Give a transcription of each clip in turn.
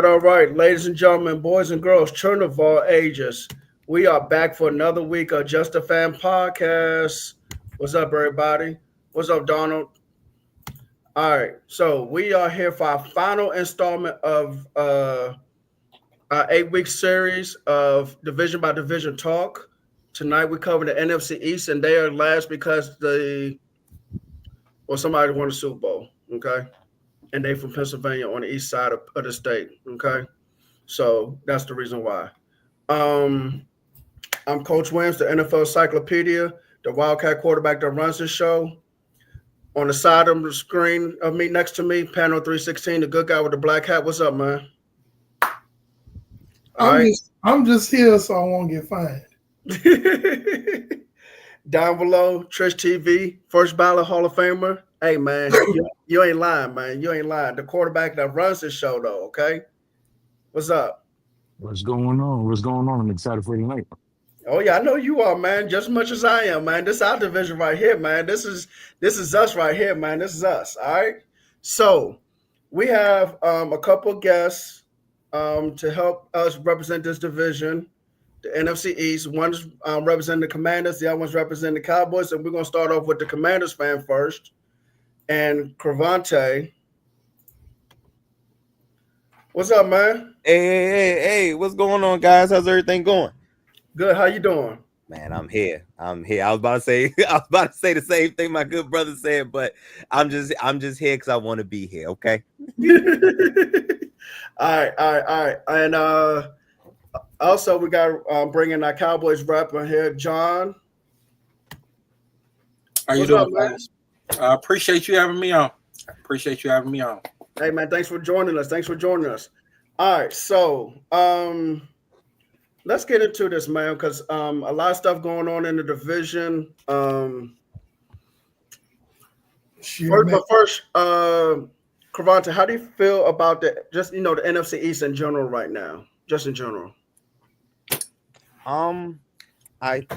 All right. Ladies and gentlemen, boys and girls, children of all ages, we are back for another week of Just a Fan Podcast. What's up, everybody? What's up, Donald? All right. So we are here for our final installment of our 8-week series of division by division talk. Tonight we cover the NFC East, and they are last because somebody won the Super Bowl. Okay. And they from Pennsylvania on the east side of the state, okay? So that's the reason why. I'm Coach Williams, the NFL Encyclopedia, the Wildcat quarterback that runs the show. On the side of the screen of me, next to me, panel 316, the good guy with the black hat. What's up, man? I'm just here so I won't get fined. Down below, Trish TV, first ballot Hall of Famer. Hey, man, you ain't lying, man. You ain't lying. The quarterback that runs this show, though, okay? What's up? What's going on? What's going on? I'm excited for tonight. Oh, yeah, I know you are, man, just as much as I am, man. This is our division right here, man. This is us right here, man. This is us, all right? So we have a couple guests to help us represent this division, the NFC East. One's representing the Commanders. The other one's representing the Cowboys. And we're going to start off with the Commanders fan first. And Cravante. What's up, man? Hey, what's going on, guys? How's everything going? Good. How you doing? Man, I'm here. I was about to say the same thing my good brother said, but I'm just here because I want to be here, okay? All right. And also we got bringing our Cowboys rep in here, John. How you doing, guys? I appreciate you having me on. Hey, man, thanks for joining us. All right, so let's get into this, man, because a lot of stuff going on in the division. First, Cravante, how do you feel about the NFC East in general right now? Just in general. I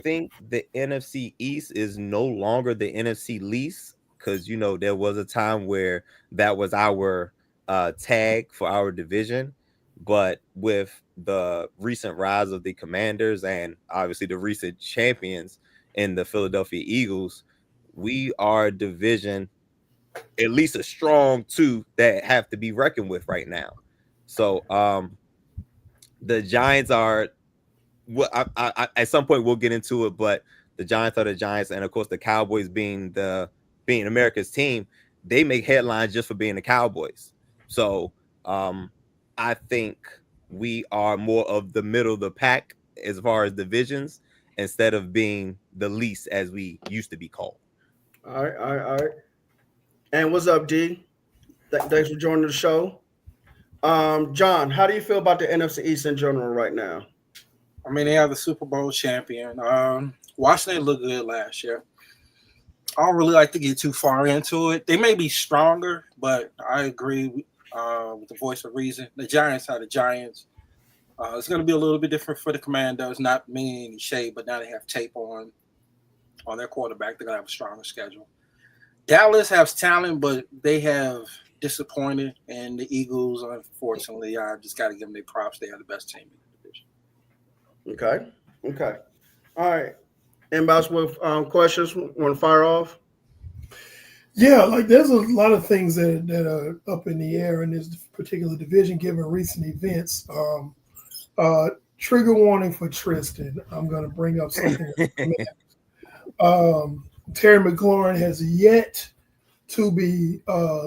think the NFC East is no longer the NFC least. Because, there was a time where that was our tag for our division. But with the recent rise of the Commanders and obviously the recent champions in the Philadelphia Eagles, we are a division, at least a strong two that have to be reckoned with right now. So the Giants are, I at some point we'll get into it, but the Giants are the Giants. And, of course, the Cowboys being America's team, they make headlines just for being the Cowboys. So I think we are more of the middle of the pack as far as divisions instead of being the least as we used to be called. All right. And what's up, D? Thanks for joining the show. John, how do you feel about the NFC East in general right now? I mean, they have the Super Bowl champion. Washington looked good last year. I don't really like to get too far into it. They may be stronger, but I agree with the voice of reason. The Giants are the Giants. It's going to be a little bit different for the Commanders, not meaning any shade, but now they have tape on their quarterback. They're going to have a stronger schedule. Dallas has talent, but they have disappointed, and the Eagles, unfortunately, I just got to give them their props. They are the best team in the division. Okay. All right. Anybody with questions? Want to fire off? Yeah, like there's a lot of things that are up in the air in this particular division given recent events. Trigger warning for Tristan. I'm going to bring up something. Terry McLaurin has yet to be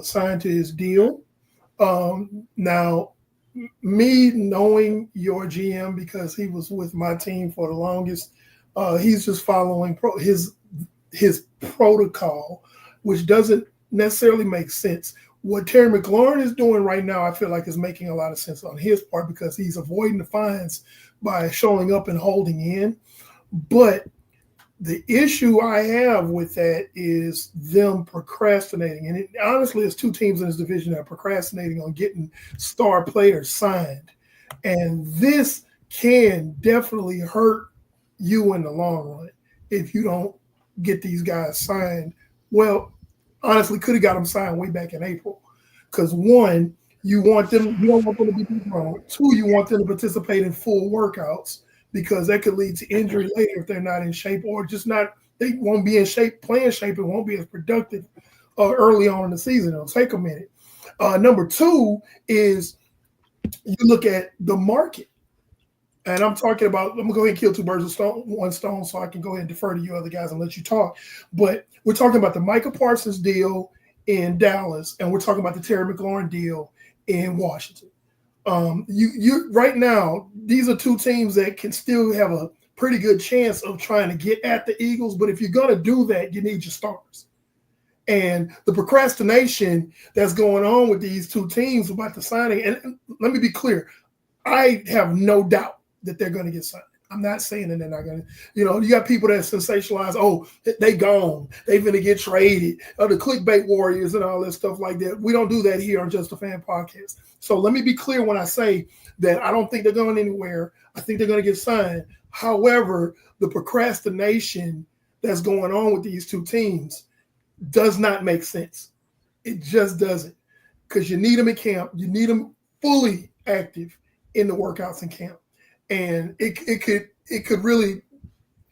signed to his deal. Now, me knowing your GM because he was with my team for the longest, he's just following his protocol, which doesn't necessarily make sense. What Terry McLaurin is doing right now, I feel like is making a lot of sense on his part because he's avoiding the fines by showing up and holding in. But the issue I have with that is them procrastinating. And honestly, it's two teams in this division that are procrastinating on getting star players signed. And this can definitely hurt you in the long run if you don't get these guys signed. Well, honestly, could have got them signed way back in April. Because one, you don't want them to be wrong. Two, you want them to participate in full workouts because that could lead to injury later if they're not in shape or just not, they won't be in shape, playing shape, and won't be as productive early on in the season. It'll take a minute. Number two is you look at the market. And I'm talking about, I'm going to go ahead and kill two birds with one stone so I can go ahead and defer to you other guys and let you talk. But we're talking about the Micah Parsons deal in Dallas, and we're talking about the Terry McLaurin deal in Washington. You right now, these are two teams that can still have a pretty good chance of trying to get at the Eagles. But if you're going to do that, you need your stars. And the procrastination that's going on with these two teams about the signing, and let me be clear, I have no doubt that they're going to get signed. I'm not saying that they're not going to. You got people that sensationalize, oh, they gone. They're going to get traded. The clickbait warriors and all that stuff like that. We don't do that here on Just a Fan Podcast. So let me be clear when I say that I don't think they're going anywhere. I think they're going to get signed. However, the procrastination that's going on with these two teams does not make sense. It just doesn't. Because you need them in camp. You need them fully active in the workouts in camp. And it could really,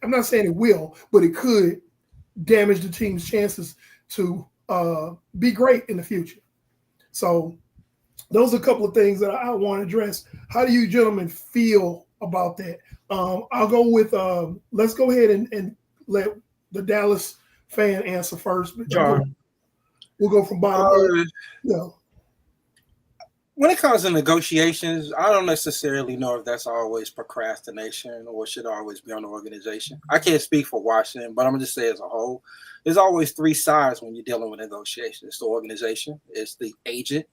I'm not saying it will, but it could damage the team's chances to be great in the future. So those are a couple of things that I want to address. How do you gentlemen feel about that? I'll go with, let's go ahead and let the Dallas fan answer first. But John. We'll go from bottom. When it comes to negotiations, I don't necessarily know if that's always procrastination or should always be on the organization. I can't speak for Washington, but I'm going to just say as a whole, there's always three sides when you're dealing with negotiations. It's the organization, it's the agent,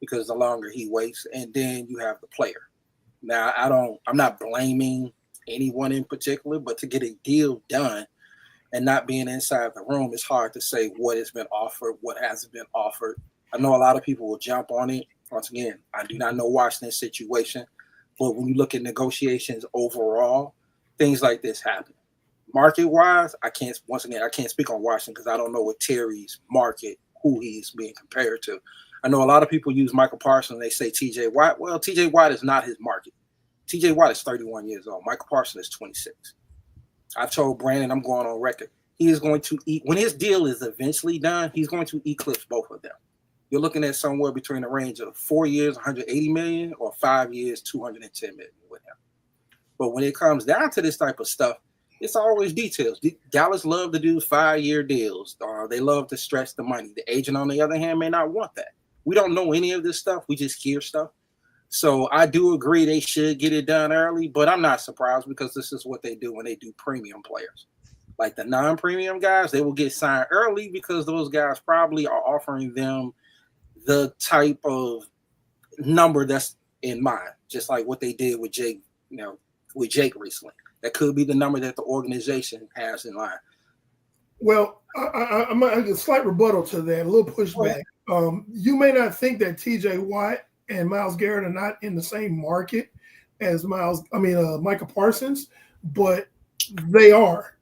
because the longer he waits, and then you have the player. Now, I'm not blaming anyone in particular, but to get a deal done and not being inside the room, it's hard to say what has been offered, what hasn't been offered. I know a lot of people will jump on it. Once again, I do not know Washington's situation, but when you look at negotiations overall, things like this happen. Market-wise, I can't speak on Washington because I don't know what Terry's market, who he's being compared to. I know a lot of people use Michael Parsons and they say T.J. Watt. Well, T.J. Watt is not his market. T.J. Watt is 31 years old. Michael Parsons is 26. I've told Brandon, I'm going on record, he is going to when his deal is eventually done, he's going to eclipse both of them. You're looking at somewhere between the range of 4 years, $180 million, or 5 years, $210 million with him. But when it comes down to this type of stuff, it's always details. Dallas love to do 5-year deals. They love to stretch the money. The agent, on the other hand, may not want that. We don't know any of this stuff. We just hear stuff. So I do agree they should get it done early, but I'm not surprised because this is what they do when they do premium players. Like the non-premium guys, they will get signed early because those guys probably are offering them the type of number that's in mind, just like what they did with Jake, with Jake recently. That could be the number that the organization has in line. Well, I'm a slight rebuttal to that, a little pushback. You may not think that T.J. Watt and Myles Garrett are not in the same market as Micah Parsons, but they are.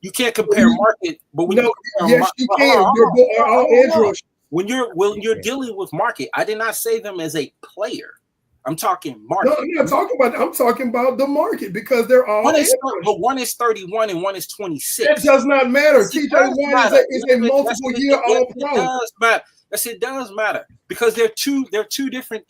You can't compare market, but when you can. They're all edge rushers. When you're dealing with market, I did not say them as a player. I'm talking market. No, I'm talking about the market because they're all. One is 31 and one is 26. That does not matter. TJ Watt is a multiple year All-Pro. It does matter. Yes, it does matter because they're two different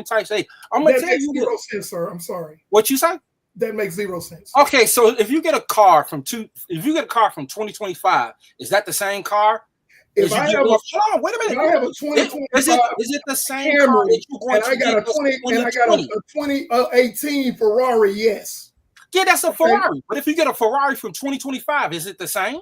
types. Hey, I'm gonna tell you zero sense, sir. I'm sorry. What you say? That makes zero sense. Okay, so if you get a car from 2025, is that the same car? If I have a 2025, is it the same Camry, car that you're going and to I got get a 2018 Ferrari, yes. Yeah, that's a Ferrari. But if you get a Ferrari from 2025, is it the same?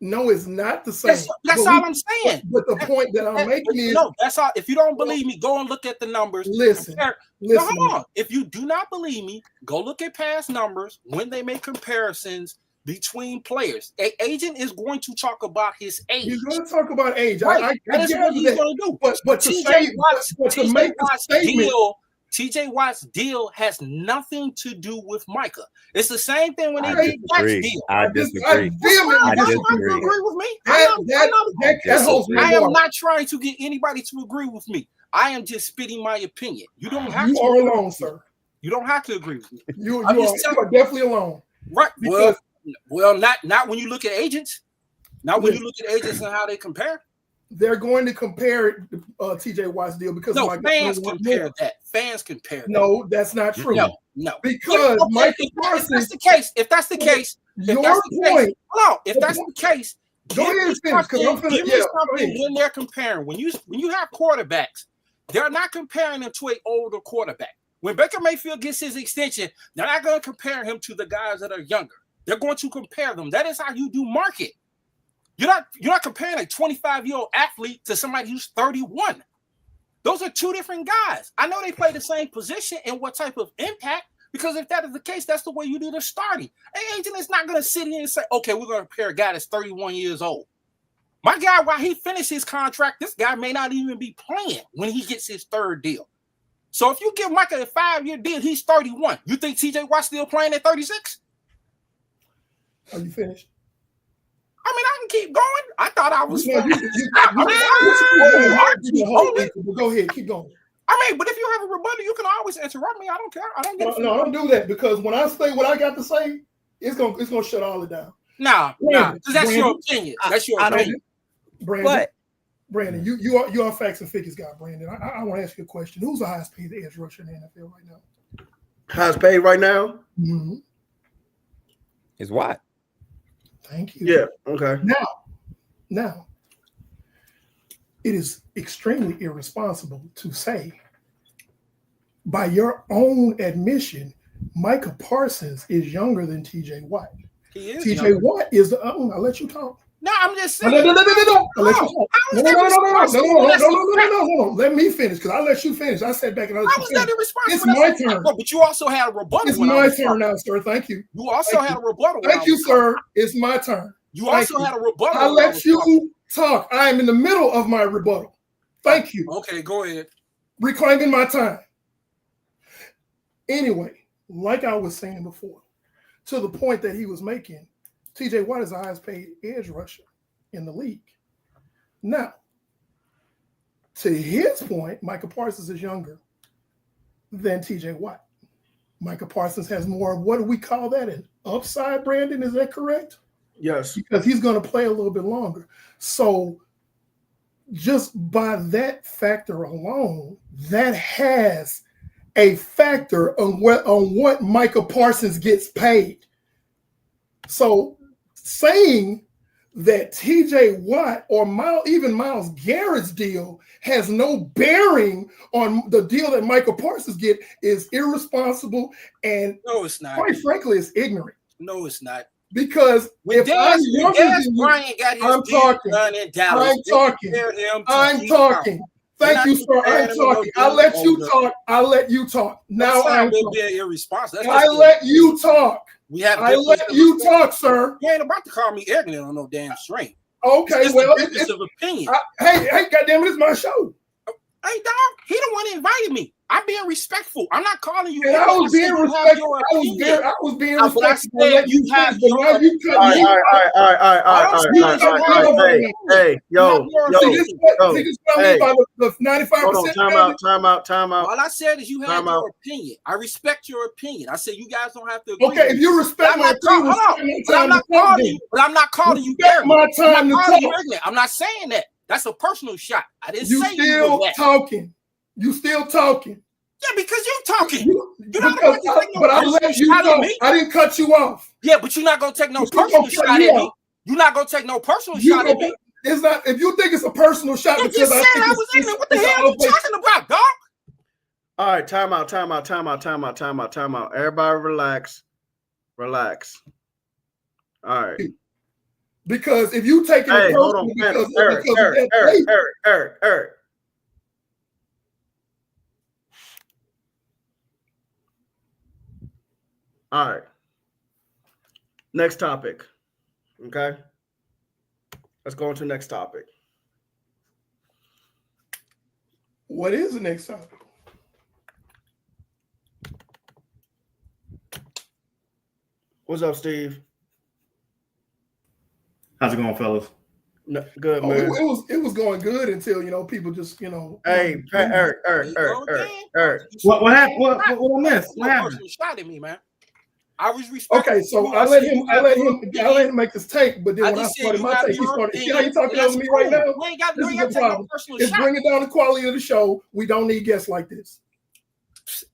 No, it's not the same. That's all I'm saying. But the point that I'm making is that's all. If you don't believe me, go and look at the numbers. Listen. Hold on. If you do not believe me, go look at past numbers when they make comparisons between players. An agent is going to talk about his age. He's going to talk about age. Right. That is what he's going to do. But to make the statement, TJ Watt's deal has nothing to do with Micah. It's the same thing when they did Watt's deal. I disagree. I disagree. Agree with me. I am not trying to get anybody to agree with me. I am just spitting my opinion. You don't have to. You are alone, sir. You don't have to agree with me. You are definitely alone. Right. Well, not when you look at agents. Not when you look at agents and how they compare. They're going to compare TJ Watt's deal because fans compare that. Fans compare that. No, that's not true. No. Because Michael Parsons. If that's the case, your point. If that's the case, go ahead and finish because I'm give me something when they're comparing. When you have quarterbacks, they're not comparing them to an older quarterback. When Baker Mayfield gets his extension, they're not going to compare him to the guys that are younger. They're going to compare them. That is how you do market. You're not comparing a 25-year-old athlete to somebody who's 31. Those are two different guys. I know they play the same position and what type of impact, because if that is the case, that's the way you do the starting. An agent is not going to sit here and say, okay, we're going to compare a guy that's 31 years old. My guy, while he finishes his contract, this guy may not even be playing when he gets his third deal. So if you give Micah a 5-year deal, he's 31. You think TJ Watt's still playing at 36? Are you finished? I mean, I can keep going. I thought I was. Go ahead, keep going. I mean, but if you have a rebuttal, you can always interrupt me. I don't care. I don't get. No, I don't do that because when I say what I got to say, it's gonna shut all it down. Nah, because that's your opinion. That's your opinion. Brandon, you are facts and figures guy, Brandon. I want to ask you a question. Who's the highest paid edge rusher in the NFL right now? Highest paid right now? Mm-hmm. Is Watt. Thank you. Yeah. Okay. Now, it is extremely irresponsible to say, by your own admission, Micah Parsons is younger than TJ Watt. He is. TJ Watt is the. I'll let you talk. No, I'm just saying. No. I'll let you talk. No. Let me finish because I let you finish. I sat back and I let you finish. It's my turn. But you also had a rebuttal. It's my turn now, sir. Thank you. You also had a rebuttal. Thank you, sir. It's my turn. You also had a rebuttal. I let you talk. I am in the middle of my rebuttal. Thank you. Okay, go ahead. Reclaiming my time. Anyway, like I was saying before, to the point that he was making, TJ Watt is the highest paid edge rusher in the league. Now, to his point, Micah Parsons is younger than TJ Watt. Micah Parsons has more of, what do we call that, an upside, Brandon? Is that correct? Yes. Because he's going to play a little bit longer. So just by that factor alone, that has a factor on what Micah Parsons gets paid. So saying that TJ Watt or even Myles Garrett's deal has no bearing on the deal that Micah Parsons get is irresponsible and, no, it's not. Quite frankly, it's ignorant. No, it's not. Because when Bryant got his deal done in Dallas, I'm talking. Thank you, sir. I'm talking. I'll let you talk. Now I'm being irresponsible. I let you talk. I let you talk, sir. You ain't about to call me ignorant on no damn string. Okay, well, it's of opinion. Hey, goddamn it, it's my show. Hey, dog, he the one that invited me. I'm being respectful. I'm not calling you. And I was being respectful. I was being respectful. You have your all right. Hey, yo. See this what I mean by the 95%? Time out. All I said is you have your opinion. I respect your opinion. I said you guys don't have to agree. Okay, if you respect my opinion, I'm not calling you. My time to talk. I'm not saying that. That's a personal shot. I didn't say you still talking. You still talking. Yeah, because you're talking. You're not because going to take no but I personal let you shot at talk. me. I didn't cut you off. Yeah, but you're not going to take no But you personal gonna cut shot me at me. off. You're not going to take no personal You shot at gonna- me. It's not. If you think it's a personal shot You because just said I was it's, ignorant. What the it's hell are you talking about, dog? All right, time out. Everybody relax. All right. Because if you taking Hey, it hold on. personal because Eric. of that play, All right. Next topic. Okay. Let's go on to the next topic. what is the next topic? What's up, Steve? How's it going, fellas? No, good, Oh, man. it was going good until people just Hey, Eric. What happened? What I missed? What happened? Personal shot at me, man. I was respectful. Okay, so I let him make his take, but then when I started my take, he started. See how you talking over me right now? We ain't got This to is take the no problem. personal It's shot. bringing down the quality of the show. We don't need guests like this.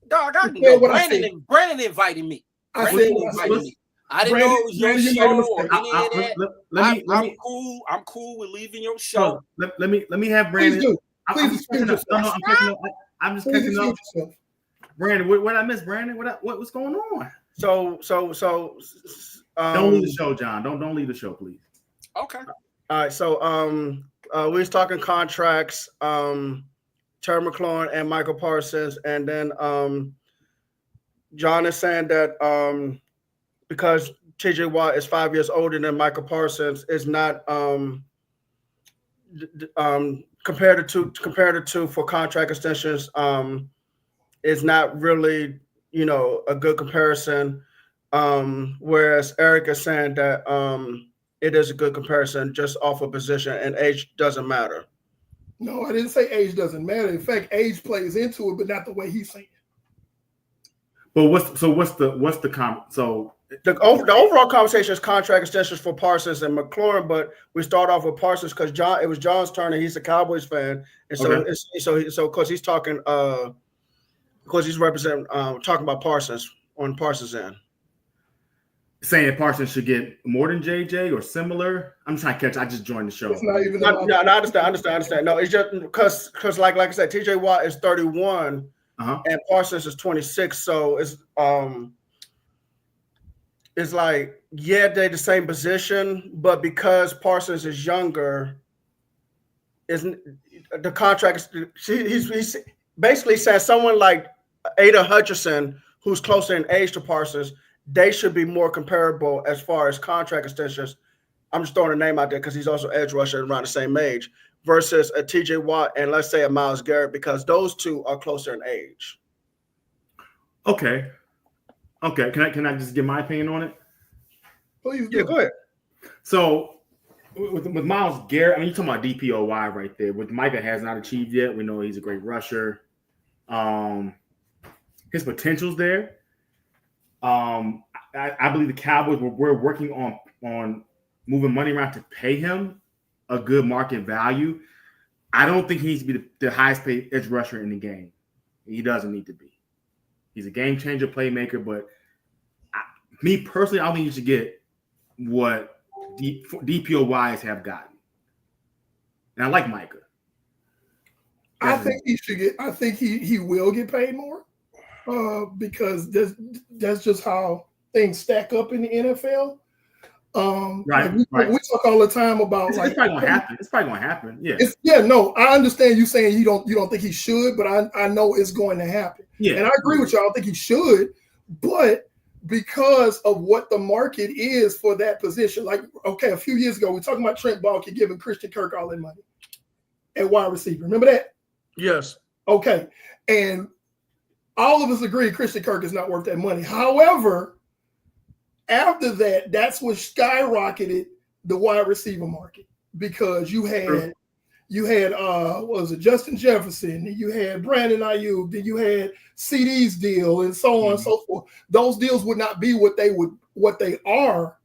Dog, I can You go. said what I Brandon invited me. I said Brandon what I invited said. me. I didn't Brandon, know it was your you made a show or mistake. any of that. Let me cool. I'm cool with leaving your show. let me have Please Brandon. do. I'm Please just catching excuse up. No, yourself. I'm just Please catching up. excuse yourself. Brandon, what did I miss, Brandon? What's going on? So Don't leave the show, John. Don't leave the show, please. Okay. All right, so we was talking contracts, Terry McLaurin and Michael Parsons, and then John is saying that because TJ Watt is 5 years older than Michael Parsons, is not compared to for contract extensions, is not really a good comparison. Whereas Eric is saying that it is a good comparison just off of position and age doesn't matter. No, I didn't say age doesn't matter. In fact, age plays into it, but not the way he's saying it. But what's the The overall conversation is contract extensions for Parsons and McLaurin, but we start off with Parsons because it was John's turn and he's a Cowboys fan, and so Okay. so because he's talking because he's representing talking about Parsons on Parsons' end. saying Parsons should get more than JJ or similar? I'm trying to catch. I just joined the show. It's not even. I understand. No, it's just because like I said, TJ Watt is 31 and Parsons is 26, so it's like, yeah, they're the same position, but because Parsons is younger, isn't the contract? He's basically saying someone like Ada Hutchinson, who's closer in age to Parsons, they should be more comparable as far as contract extensions. I'm just throwing a name out there because he's also edge rusher around the same age versus a TJ Watt and let's say a Myles Garrett, because those two are closer in age. Okay. Can I just give my opinion on it? Please do. Yeah, go ahead. So with Myles Garrett, I mean, you're talking about DPOY right there. With Micah has not achieved yet. We know he's a great rusher. His potential's there. I believe the Cowboys were working on moving money around to pay him a good market value. I don't think he needs to be the highest paid edge rusher in the game. He doesn't need to be. He's a game changer playmaker, but me personally, I don't think you should get what DPOYs have gotten. And I like Micah. I think he should get. I think he will get paid more, because that's just how things stack up in the NFL. Right. We talk all the time about It's probably gonna happen. It's probably gonna happen. Yeah. No, I understand you saying you don't think he should, but I know it's going to happen. Yeah. And I agree with you. I don't think he should, but because of what the market is for that position, like a few years ago we were talking about Trent Baalke giving Christian Kirk all that money at wide receiver. Remember that? Yes. Okay. And all of us agree Christian Kirk is not worth that money. However, after that, that's what skyrocketed the wide receiver market, because you had what was it, Justin Jefferson, then you had Brandon Ayuk, then you had CD's deal, and so on and so forth. Those deals would not be what they are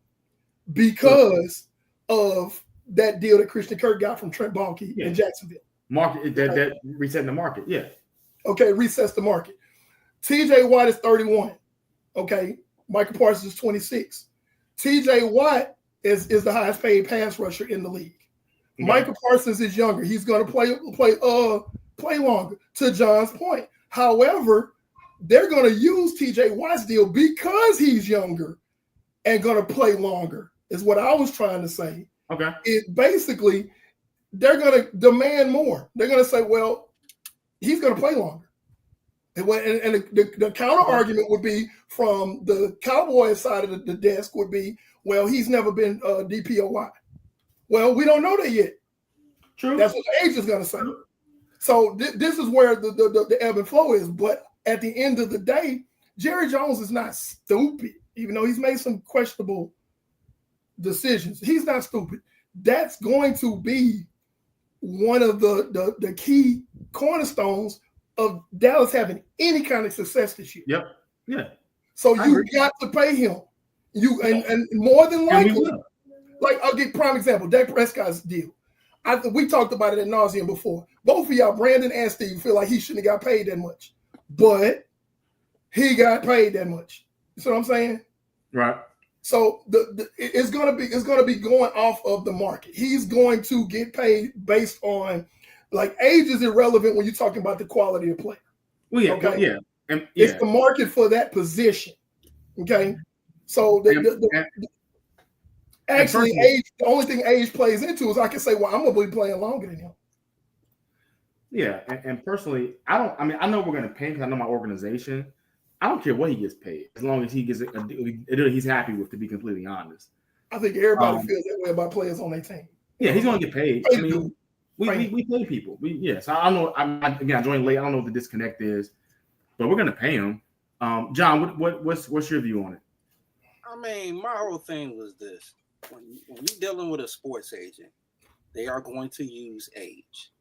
because of that deal that Christian Kirk got from Trent Baalke in Jacksonville. Market that resetting the market. Yeah. Okay, resets the market. TJ Watt is 31. Okay. Michael Parsons is 26. TJ Watt is the highest paid pass rusher in the league. Okay. Michael Parsons is younger. He's going to play longer, to John's point. However, they're going to use TJ Watt's deal because he's younger and going to play longer, is what I was trying to say. Okay. It basically, they're going to demand more. They're going to say, well, he's going to play longer. And the counter argument would be from the Cowboys side of the desk would be, well, he's never been DPOY. Well, we don't know that yet. True. That's what the agent's going to say. So this is where the ebb and flow is. But at the end of the day, Jerry Jones is not stupid, even though he's made some questionable decisions. He's not stupid. That's going to be one of the key cornerstones of Dallas having any kind of success this year. Yep. Yeah. So you got to pay him. And more than likely, like I'll give prime example, Dak Prescott's deal. We talked about it ad nauseum before. Both of y'all, Brandon and Steve, feel like he shouldn't have got paid that much, but he got paid that much. You see what I'm saying? Right. So it's gonna be going off of the market. He's going to get paid based on, like, age is irrelevant when you're talking about the quality of player. Well, yeah, okay? yeah. And, It's the market for that position. Okay, so actually, age. The only thing age plays into is I can say, well, I'm gonna be playing longer than him. Yeah, and personally, I know we're gonna pay him because I know my organization. I don't care what he gets paid as long as he gets a deal he's happy with. To be completely honest, I think everybody feels that way about players on their team. Yeah, he's gonna get paid. I mean, we pay people. So I don't know. I joined late. I don't know what the disconnect is, but we're gonna pay him. John, what's your view on it? I mean, my whole thing was this: when you're dealing with a sports agent, they are going to use age.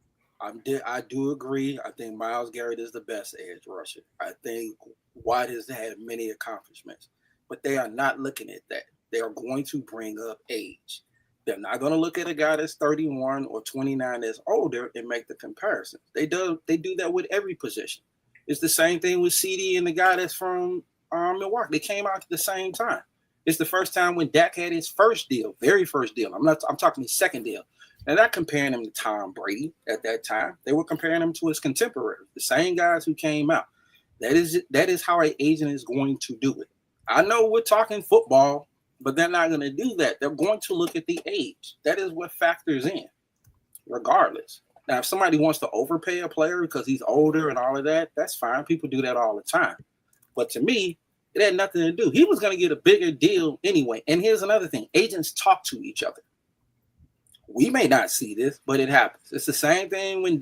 I do agree. I think Myles Garrett is the best edge rusher. I think White has had many accomplishments, but they are not looking at that. They are going to bring up age. They're not going to look at a guy that's 31 or 29 that's older and make the comparison. They do that with every position. It's the same thing with CD and the guy that's from Milwaukee. They came out at the same time. It's the first time when Dak had his very first deal. I'm talking his second deal. They're not comparing him to Tom Brady at that time. They were comparing him to his contemporaries, the same guys who came out. That is how an agent is going to do it. I know we're talking football, but they're not going to do that. They're going to look at the age. That is what factors in, regardless. Now, if somebody wants to overpay a player because he's older and all of that, that's fine. People do that all the time. But to me, it had nothing to do. He was going to get a bigger deal anyway. And here's another thing. Agents talk to each other. We may not see this, but it happens. It's the same thing when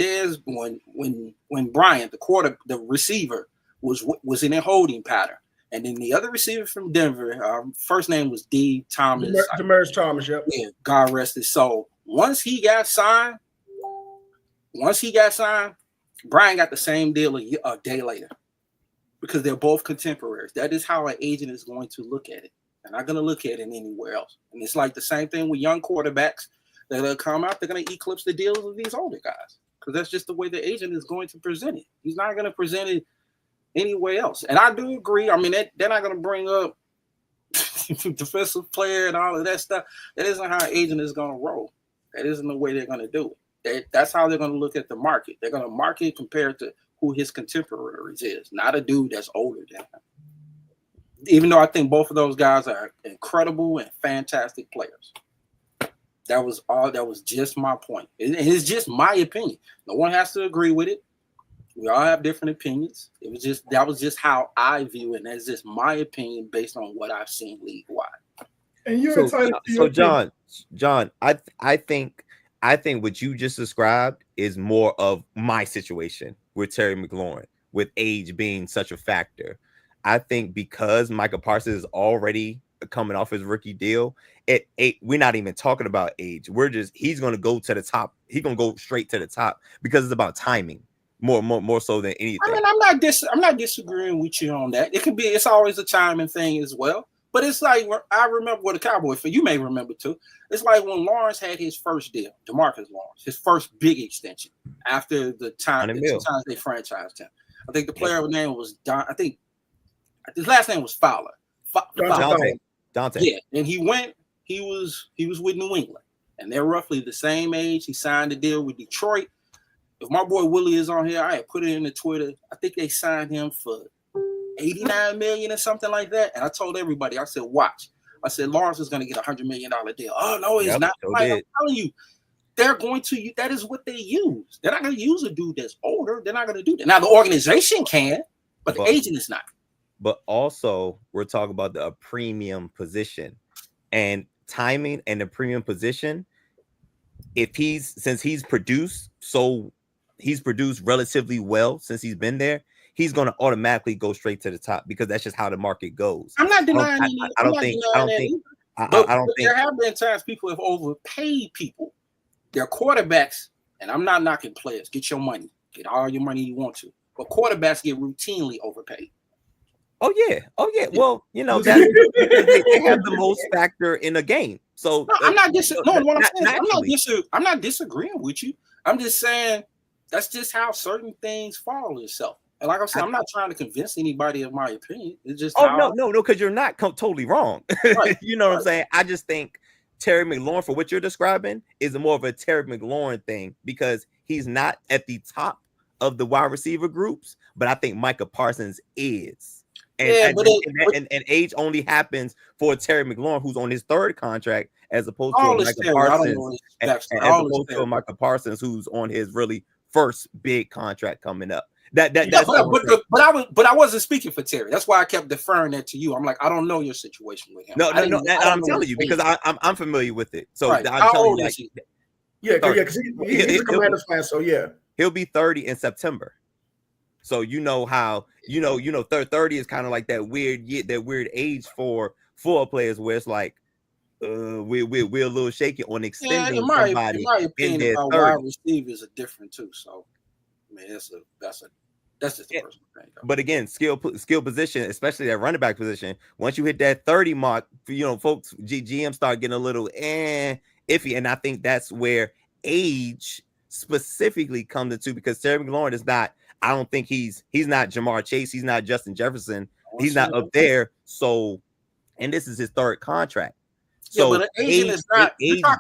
when Bryant, the receiver, was in a holding pattern. And then the other receiver from Denver, first name was D. Thomas. Demaryius Thomas, yep. Yeah, God rest his soul. Once he got signed, Brian got the same deal a day later because they're both contemporaries. That is how an agent is going to look at it. They're not going to look at it anywhere else. And it's like the same thing with young quarterbacks. They're going to come out, they're going to eclipse the deals of these older guys because that's just the way the agent is going to present it. He's not going to present it anywhere else. And I do agree. I mean, they're not going to bring up defensive player and all of that stuff. That isn't how an agent is going to roll. That isn't the way they're going to do it. That's how they're going to look at the market. They're going to market compared to who his contemporaries is, not a dude that's older than him. Even though I think both of those guys are incredible and fantastic players. That was just my point. It's just my opinion. No one has to agree with it. We all have different opinions. That was just how I view it. And that's just my opinion based on what I've seen league wide. And you're entitled to so John, I think what you just described is more of my situation with Terry McLaurin, with age being such a factor. I think because Micah Parsons is already coming off his rookie deal, we're not even talking about age. He's going to go to the top. He's going to go straight to the top because it's about timing more so than anything. I mean, I'm not disagreeing with you on that. It's always a timing thing as well. But it's like, I remember what a Cowboy fan, you may remember too. It's like when Lawrence had his first deal, DeMarcus Lawrence, his first big extension after the two times they franchised him. I think the player name was Don. I think his last name was Fowler. Dante. Yeah, and he was with New England, and they're roughly the same age. He signed a deal with Detroit. If my boy Willie is on here, I had put it in the Twitter. I think they signed him for $89 million or something like that. And I told everybody, I said, watch. I said, Lawrence is going to get $100 million deal. Oh, no, he's not. So I'm telling you, they're going to, that is what they use. They're not going to use a dude that's older. They're not going to do that. Now, the organization can, but the agent is not. But also, we're talking about a premium position and timing and the premium position. Since he's produced relatively well since he's been there, he's going to automatically go straight to the top because that's just how the market goes. I'm not denying that. I don't think there have been times people have overpaid people. They're quarterbacks, and I'm not knocking players. Get your money. Get all your money you want to. But quarterbacks get routinely overpaid. Oh yeah. Well, that's because they have the most factor in a game. So no, I'm not disagreeing with you. I'm just saying that's just how certain things fall itself. And like I said, I'm not trying to convince anybody of my opinion. It's just no, because you're not totally wrong. Right. You know what I'm saying? I just think Terry McLaurin, for what you're describing, is more of a Terry McLaurin thing because he's not at the top of the wide receiver groups, but I think Micah Parsons is. And age only happens for Terry McLaurin, who's on his third contract, as opposed to Micah Parsons, who's on his really first big contract coming up. But I wasn't speaking for Terry. That's why I kept deferring that to you. I'm like, I don't know your situation with him. No. I'm telling you because I'm familiar with it. So right. I'm telling you, because he's a Commanders fan. So yeah, he'll be 30 in September. So you know how 30 is kind of like that weird age for players where it's like we're a little shaky on extending somebody. In my opinion, wide receivers are different too. So I mean that's just a personal thing. But again, skill position, especially that running back position. Once you hit that 30 mark, folks, GM start getting a little iffy, and I think that's where age specifically comes into because Terry McLaurin is not. I don't think he's not Jamar Chase. He's not Justin Jefferson. He's not up there. So, and this is his third contract. So but age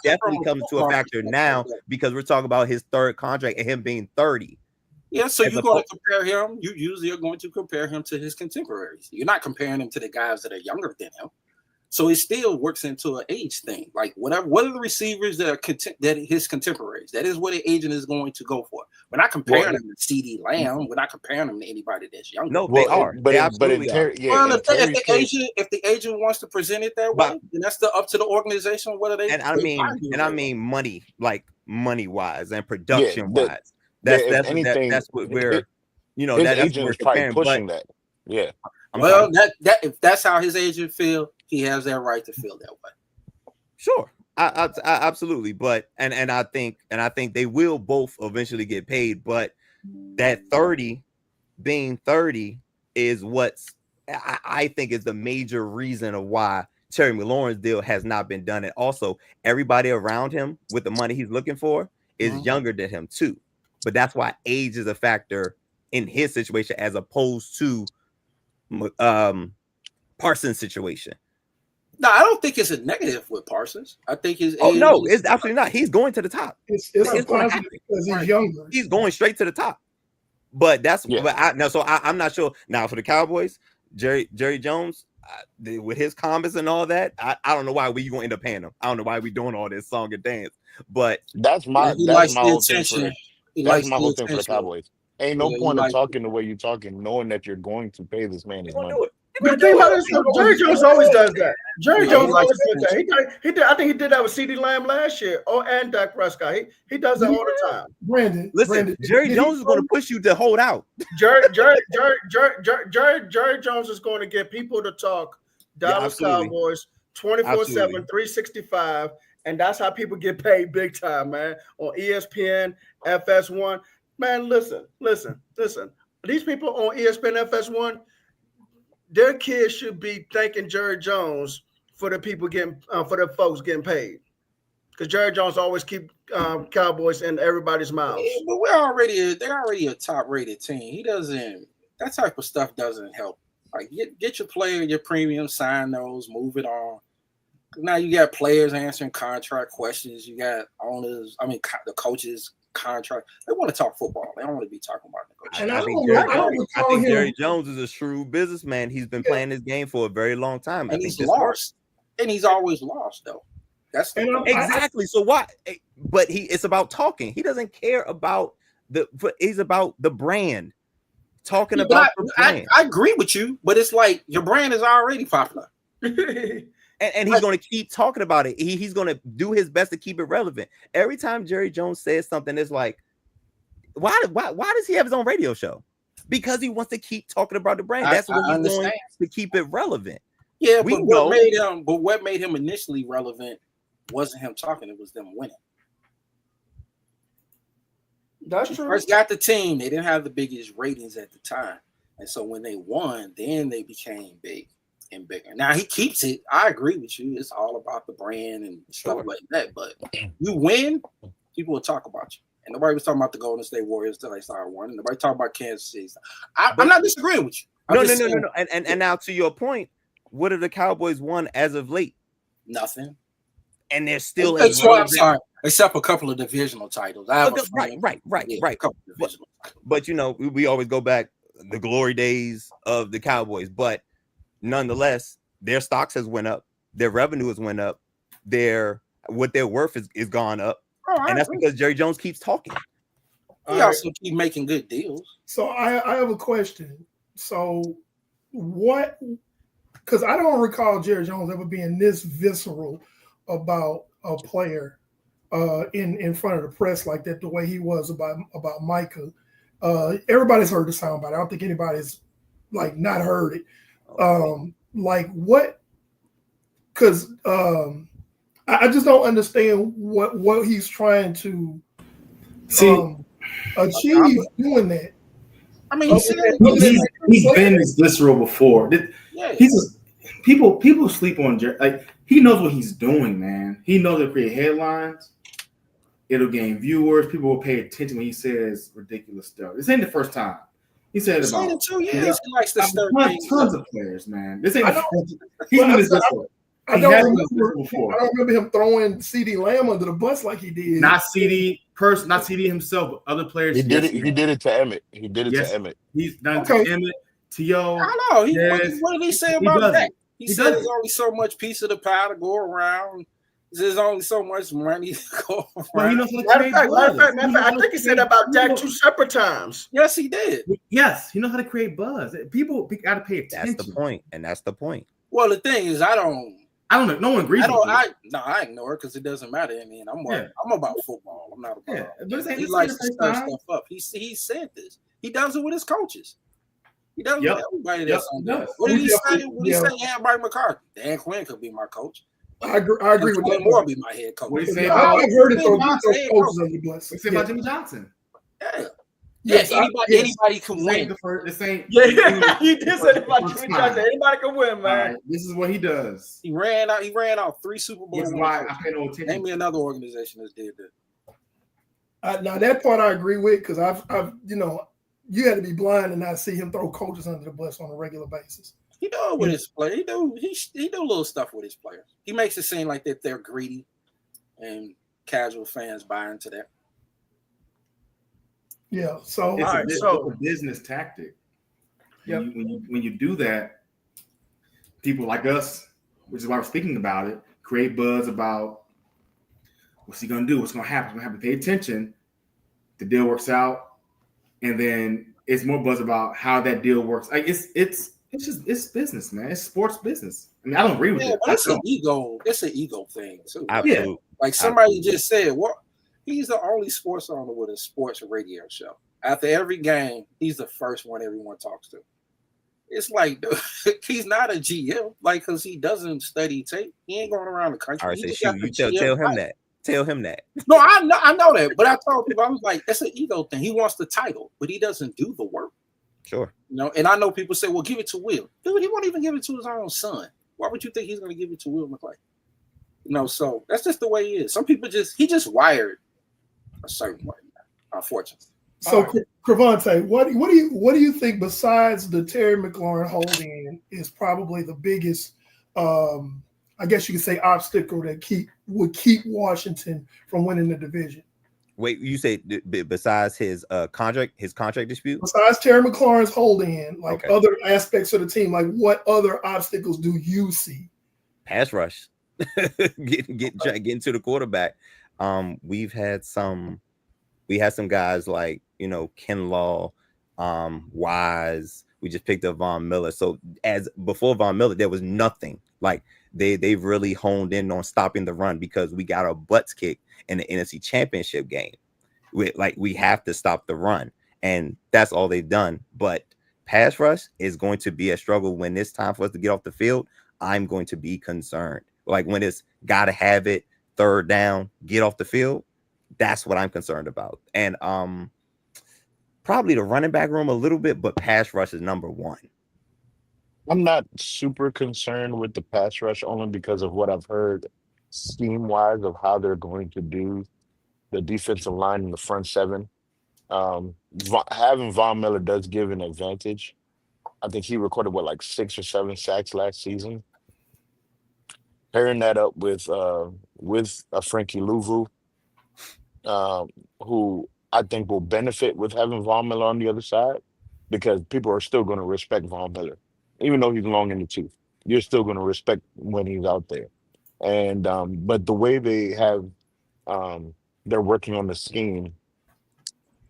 definitely comes to a factor now because we're talking about his third contract and him being 30. Yeah, so you're going to compare him. You usually are going to compare him to his contemporaries. You're not comparing him to the guys that are younger than him. So it still works into an age thing. Like what are the receivers that are his contemporaries? That is what an agent is going to go for. We're not comparing him to CD Lamb. We're not comparing him to anybody that's younger. No, they are. But they absolutely are. If the agent wants to present it that way, then that's up to the organization whether they. I mean money, like money wise and production wise. That's what we're. His agent is probably pushing that. Yeah. If that's how his agent feel. He has that right to feel that way. Sure, I absolutely. But and I think they will both eventually get paid. But that 30 being 30 is what's I think is the major reason of why Terry McLaurin's deal has not been done. And also, everybody around him with the money he's looking for is younger than him too. But that's why age is a factor in his situation as opposed to Parsons' situation. No, I don't think it's a negative with Parsons. I think his. Oh no, it's absolutely not. He's going to the top. It's positive because he's younger. He's going straight to the top. But that's I'm not sure now for the Cowboys. Jerry Jones with his comments and all that. I don't know why we gonna end up paying him. I don't know why we doing all this song and dance. But that's my whole thing for the Cowboys. Ain't no point of talking the way you're talking, knowing that you're going to pay this man his money. But the thing about it is, Jerry Jones always does that. Jerry Jones always does that. He did. I think he did that with CD Lamb last year. And Dak Prescott. He does that all the time. Brandon, Jerry Jones is going to push you to hold out. Jerry Jones is going to get people to talk Dallas Cowboys 24/7, 365, and that's how people get paid big time, man. On ESPN, FS1. Man, listen. These people on ESPN, FS1. Their kids should be thanking Jerry Jones for the people getting for the folks getting paid, because Jerry Jones always keep Cowboys in everybody's mouths. But they're already a top rated team. He doesn't. that type of stuff doesn't help. Like get your player, your premium, sign those, move it on. Now you got players answering contract questions. You got owners. I mean, the coaches' contract. They want to talk football. They don't want to be talking about negotiations. I think Jerry Jones is a shrewd businessman. He's been playing this game for a very long time. And he's lost. And he's always lost, though. That's exactly. So why? But it's about talking. He doesn't care about he's about the brand. Talking about the brand. I agree with you, but it's like your brand is already popular. And he's going to keep talking about it. He's going to do his best to keep it relevant. Every time Jerry Jones says something, it's like, why does he have his own radio show? Because he wants to keep talking about the brand. That's what he's doing to keep it relevant. Yeah, but what made him initially relevant wasn't him talking; it was them winning. That's true. First got the team; they didn't have the biggest ratings at the time, and so when they won, then they became big and bigger. Now he keeps it. I agree with you. It's all about the brand and stuff like that. But you win, people will talk about you. And nobody was talking about the Golden State Warriors until they started winning. Nobody talking about Kansas City. I'm not disagreeing with you. No. And now to your point, what have the Cowboys won as of late? Nothing. And they're still except a couple of divisional titles. Right. But you know, we always go back the glory days of the Cowboys, but nonetheless, their stocks has went up, their revenue has went up, what their worth is gone up, and that's because Jerry Jones keeps talking. He also keep making good deals. So I have a question. So what? Because I don't recall Jerry Jones ever being this visceral about a player in front of the press like that, the way he was about Micah. Everybody's heard the soundbite. I don't think anybody's like not heard it. Like what? Because I just don't understand what he's trying to achieve doing that. I mean, he's been this visceral before. People sleep on Jerry. Like he knows what he's doing, man. He knows it'll create headlines. It'll gain viewers. People will pay attention when he says ridiculous stuff. This ain't the first time. He said it about 2 years. He likes to stir tons of players, man. This ain't. He's been this visceral. I don't remember him throwing CeeDee Lamb under the bus like he did. Not CeeDee himself, but other players. He did it to Emmett. To Emmett. He's done to Emmett, T.O. I know. What did he say about that? He said there's only so much piece of the pie to go around. There's only so much money to go around. Matter of fact, I think he said about Dak 2 separate times. Yes, he did. Yes, he knows how to create buzz. People got to pay attention. That's the point. Well, the thing is, I don't know. No one agrees with you. I ignore it because it doesn't matter. I mean, I'm about football. I'm not about. He likes to stir stuff up. He said this. He does it with his coaches. He does it with everybody that's on that. What did he say? What did he say? Yeah, Mike McCarthy. Dan Quinn could be my coach. I agree with that. Moore be my head coach. What do you say about Jimmy Johnson? Yes, anybody can win. He did say about Jimmy Johnson. Anybody can win, man. This is what he does. He ran out 3 Super Bowls. This is why I pay no attention. Name me another organization that did that. Now that part I agree with because I've you had to be blind and not see him throw coaches under the bus on a regular basis. He do it with his players. He do little stuff with his players. He makes it seem like that they're greedy, and casual fans buy into that. Yeah. So it's a business tactic. Yep. When you do that, people like us, which is why we're speaking about it, create buzz about what's he gonna do, what's gonna happen. We're gonna have to pay attention. The deal works out, and then it's more buzz about how that deal works. Like it's business, man. It's sports business. I mean, I don't agree with it. But it's an ego. It's an ego thing too. Absolutely. Like somebody just said, he's the only sports owner with a sports radio show. After every game, he's the first one everyone talks to. It's like, dude, he's not a GM, like, because he doesn't study tape. He ain't going around the country. All right, tell him that. Tell him that. No, I know that. But I told people, I was like, it's an ego thing. He wants the title, but he doesn't do the work. Sure. And I know people say, well, give it to Will. Dude, he won't even give it to his own son. Why would you think he's going to give it to Will McClay? So that's just the way he is. Some people he just wired a certain way, unfortunately. So, right. Cravante, what do you think besides the Terry McLaurin holding is probably the biggest, I guess you could say, obstacle that would keep Washington from winning the division? Wait, you say besides his contract dispute? Besides Terry McLaurin's holding, like Okay. other aspects of the team, like what other obstacles do you see? Pass rush, getting to the quarterback. We had some guys like Kinlaw, Wise. We just picked up Von Miller. So as before Von Miller, there was nothing. Like they've really honed in on stopping the run because we got our butts kicked in the NFC Championship game. We have to stop the run, and that's all they've done. But pass rush is going to be a struggle when it's time for us to get off the field. I'm going to be concerned. Like when it's got to have it, third down, get off the field. That's what I'm concerned about. And probably the running back room a little bit, but pass rush is number one. I'm not super concerned with the pass rush only because of what I've heard scheme wise of how they're going to do the defensive line in the front seven. Having Von Miller does give an advantage. I think he recorded like 6 or 7 sacks last season. Pairing that up with a Frankie Louvu, who I think will benefit with having Von Miller on the other side, because people are still going to respect Von Miller, even though he's long in the tooth. You're still going to respect when he's out there. And but the way they have, they're working on the scheme,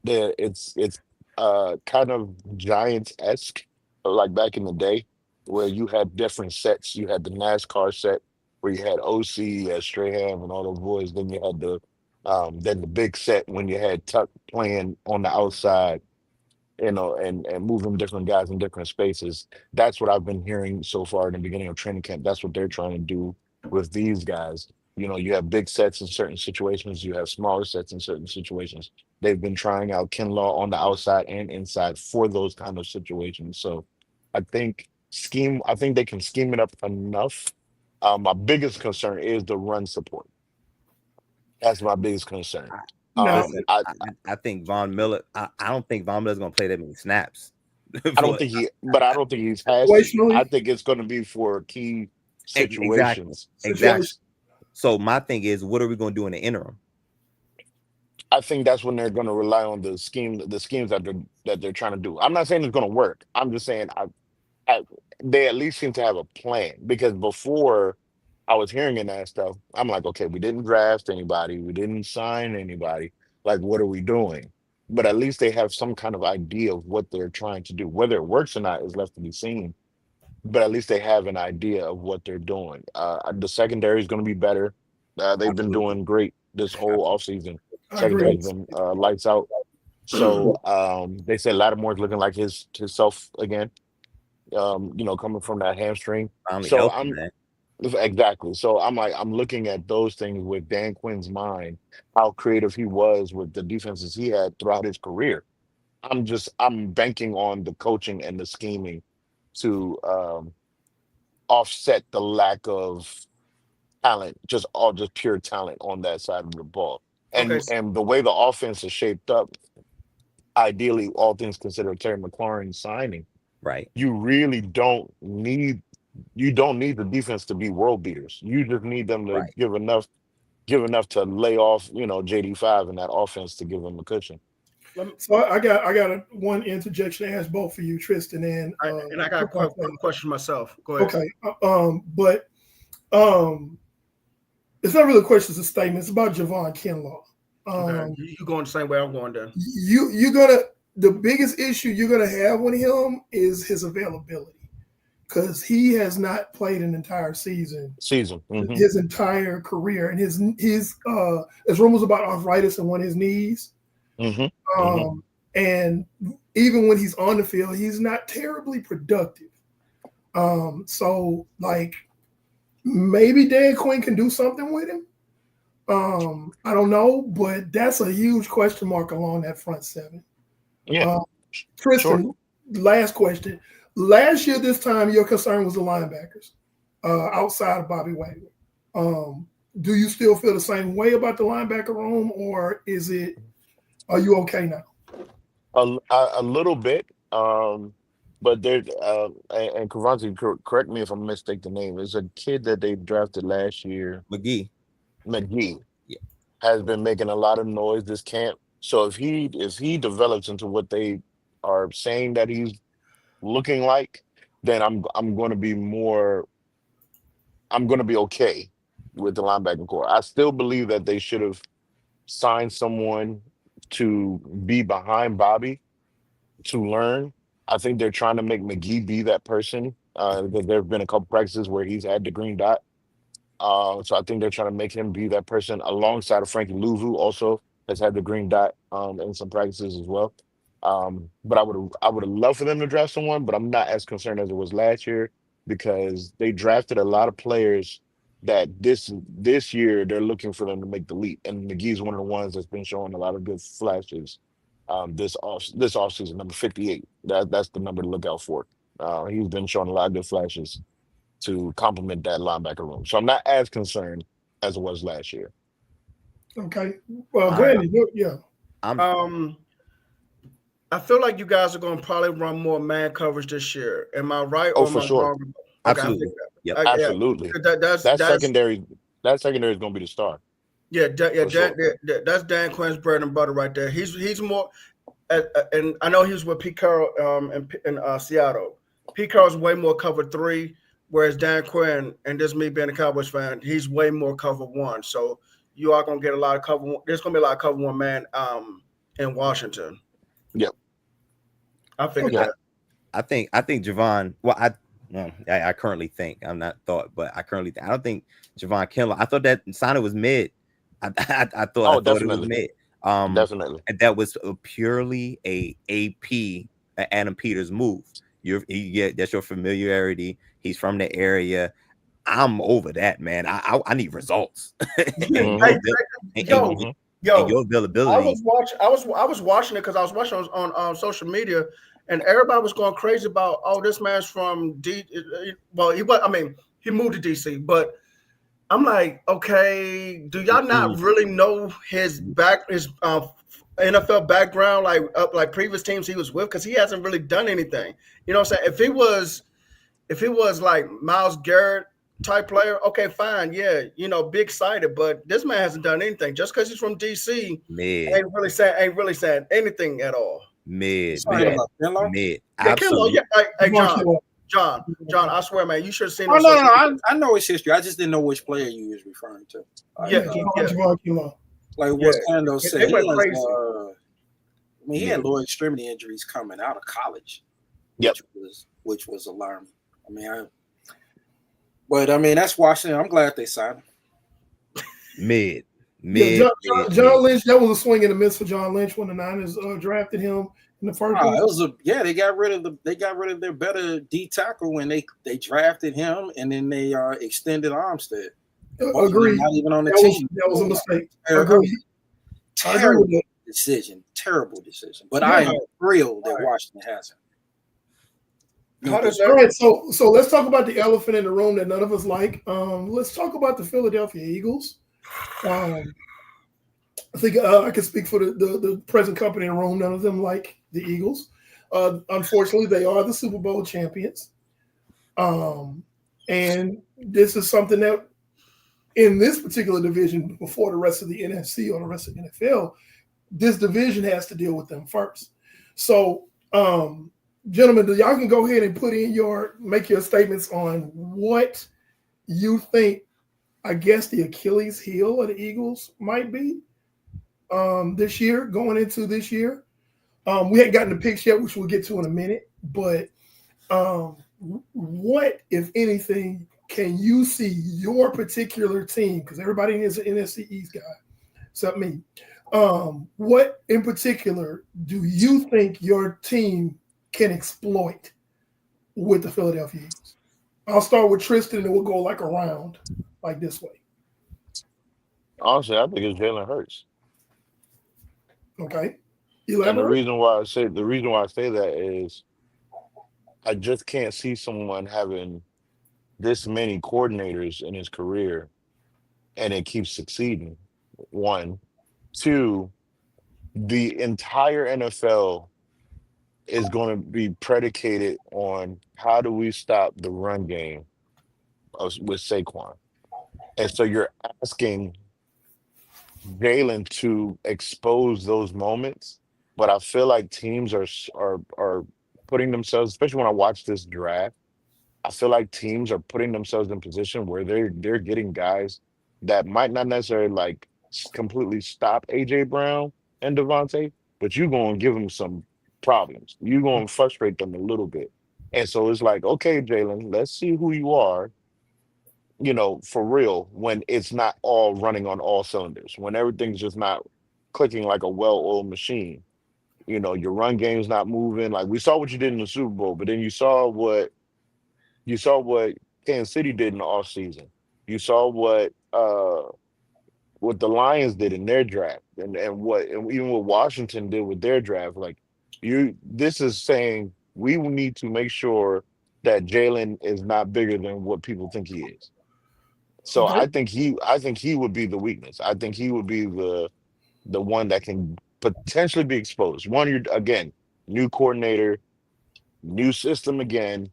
it's kind of Giants-esque, like back in the day, where you had different sets. You had the NASCAR set where you had OC, you had Strahan, and all those boys. Then you had the big set when you had Tuck playing on the outside, and moving different guys in different spaces. That's what I've been hearing so far in the beginning of training camp. That's what they're trying to do with these guys. You have big sets in certain situations, you have smaller sets in certain situations. They've been trying out Kinlaw on the outside and inside for those kind of situations. So I think they can scheme it up enough. My biggest concern is the run support. That's my biggest concern. Now, Listen, I think Von Miller. I don't think Von Miller's going to play that many snaps. I don't think he's has to. I think it's going to be for key situations. Exactly. So my thing is, what are we going to do in the interim? I think that's when they're going to rely on the schemes that they're trying to do. I'm not saying it's going to work. I'm just saying they at least seem to have a plan, because before I was hearing that stuff, I'm like, okay, we didn't draft anybody, we didn't sign anybody. Like, what are we doing? But at least they have some kind of idea of what they're trying to do. Whether it works or not is left to be seen. But at least they have an idea of what they're doing. The secondary is going to be better. They've been doing great this whole offseason. Secondary's been lights out. So they said Lattimore's looking like his self again. Coming from that hamstring. Finally So healthy, man. exactly. So I'm looking at those things with Dan Quinn's mind, how creative he was with the defenses he had throughout his career. I'm banking on the coaching and the scheming to offset the lack of talent, just pure talent on that side of the ball. Okay. And the way the offense is shaped up, ideally, all things considered, Terry McLaurin signing, right? You really don't need the defense to be world beaters. You just need them to give enough to lay off, JD5 and that offense to give them a cushion. So I got one interjection to ask both for you, Tristan, and I got a question myself. Go ahead. Okay, but it's not really a question; it's a statement. It's about Javon Kinlaw. Okay. You going the same way I'm going then? The biggest issue you're gonna have with him is his availability, because he has not played an entire season. Mm-hmm. His entire career, and his there's rumors about arthritis in one of his knees. Mm-hmm. And even when he's on the field, he's not terribly productive. So like maybe Dan Quinn can do something with him. I don't know, but that's a huge question mark along that front seven. Yeah. Tristan, sure. Last question. Last year, this time, your concern was the linebackers outside of Bobby Wagner. Do you still feel the same way about the linebacker room, or are you okay now? a little bit. But there, and Kavanti, correct me if I'm mistaken. The name is a kid that they drafted last year. McGee. McGee Yeah. has been making a lot of noise this camp. So if he develops into what they are saying that he's looking like, then I'm going to be okay with the linebacking core. I still believe that they should have signed someone to be behind Bobby to learn. I think they're trying to make McGee be that person because there have been a couple practices where he's had the green dot. So I think they're trying to make him be that person alongside of Frankie Lou, who also has had the green dot in some practices as well. But I would have loved for them to draft someone, but I'm not as concerned as it was last year because they drafted a lot of players that this year they're looking for them to make the leap. And McGee's one of the ones that's been showing a lot of good flashes this offseason, number 58. That's the number to look out for. He's been showing a lot of good flashes to complement that linebacker room. So I'm not as concerned as it was last year. Okay. Well, I- Brandon, yeah. I'm I feel like you guys are going to probably run more man coverage this year. Am I right Oh, or am for I sure. wrong? Okay, absolutely. Yep. yeah, Absolutely. that's That secondary is going to be the star. yeah, For sure. that's Dan Quinn's bread and butter right there. He's more, and I know he was with Pete Carroll in Seattle. Pete Carroll's way more cover three, whereas Dan Quinn, and this is me being a Cowboys fan, he's way more cover one. So you are going to get a lot of cover. There's going to be a lot of cover one man in Washington. Yep. I figured Okay. that. I think Javon. Well, I currently think I'm not thought, but I currently think I don't think Javon Kinlaw. I thought that signing was mid. I thought it was Definitely. mid. Definitely. And that was purely a AP Adam Peters move. That's your familiarity. He's from the area. I'm over that, man. I need results. and, Mhm. Yo, Mhm. yo, and your I availability. was watching it because I was watching on social media, and everybody was going crazy about, oh, this man's from D. Well, he was. I mean, he moved to DC, but I'm like, okay, do y'all not really know his NFL background, like previous teams he was with, because he hasn't really done anything. You know what I'm saying? If he was like Miles Garrett type player, okay, fine, yeah, be excited. But this man hasn't done anything. Just because he's from DC, Mid. ain't really saying anything at all. Mid. Sorry Yeah. about Kinlaw? Mid. Yeah, Kinlaw, Absolutely. hey, Javon John, Kinlaw. I swear, man, you should have seen. Oh on no, social media. I know his history. I just didn't know which player you was referring to. Yeah, Javon Kinlaw. Like what Yeah. Kando They said. He went has, crazy. I mean, he had lower extremity injuries coming out of college, Yep. which was alarming. I mean, that's Washington. I'm glad they signed him. Mid. Yeah, Mid. John Lynch. That was a swing and a miss for John Lynch when the Niners drafted him in the first round. They got rid of their better D tackle when they drafted him, and then they extended Armstead. Agreed. Not even on the That team. was a mistake. Terrible Agreed. I agree with that. decision. Terrible decision. But Yeah. I am thrilled that Washington has him. How does All right, so let's talk about the elephant in the room that none of us like. Let's talk about the Philadelphia Eagles. I think I can speak for the present company in the room. None of them like the Eagles. Unfortunately, they are the Super Bowl champions. And this is something that in this particular division, before the rest of the NFC or the rest of the NFL, this division has to deal with them first. So, gentlemen, y'all can go ahead and make your statements on what you think, I guess, the Achilles heel of the Eagles might be this year, going into this year. We hadn't gotten the picks yet, which we'll get to in a minute. But what, if anything, can you see your particular team? Because everybody is an NFC East guy, except me. What in particular do you think your team can exploit with the Philadelphia Eagles? I'll start with Tristan, and we'll go like around, like this way. Honestly, I think it's Jalen Hurts. Okay. And the Elaborate. reason why I say that is I just can't see someone having this many coordinators in his career and it keeps succeeding. One, two, the entire NFL is going to be predicated on how do we stop the run game with Saquon. And so you're asking Jalen to expose those moments, but I feel like teams are putting themselves, especially when I watch this draft, I feel like teams are putting themselves in position where they're getting guys that might not necessarily like completely stop AJ Brown and Devontae, but you're going to give them some problems. You're going to frustrate them a little bit. And so it's like, okay, Jalen, let's see who you are, for real, when it's not all running on all cylinders, when everything's just not clicking like a well-oiled machine. Your run game's not moving. Like we saw what you did in the Super Bowl, but then you saw what Kansas City did in the offseason. You saw what the Lions did in their draft, and even what Washington did with their draft. Like this is saying we need to make sure that Jalen is not bigger than what people think he is. So Okay. I think he would be the weakness. I think he would be the one that can potentially be exposed. One, you're again, new coordinator, new system again.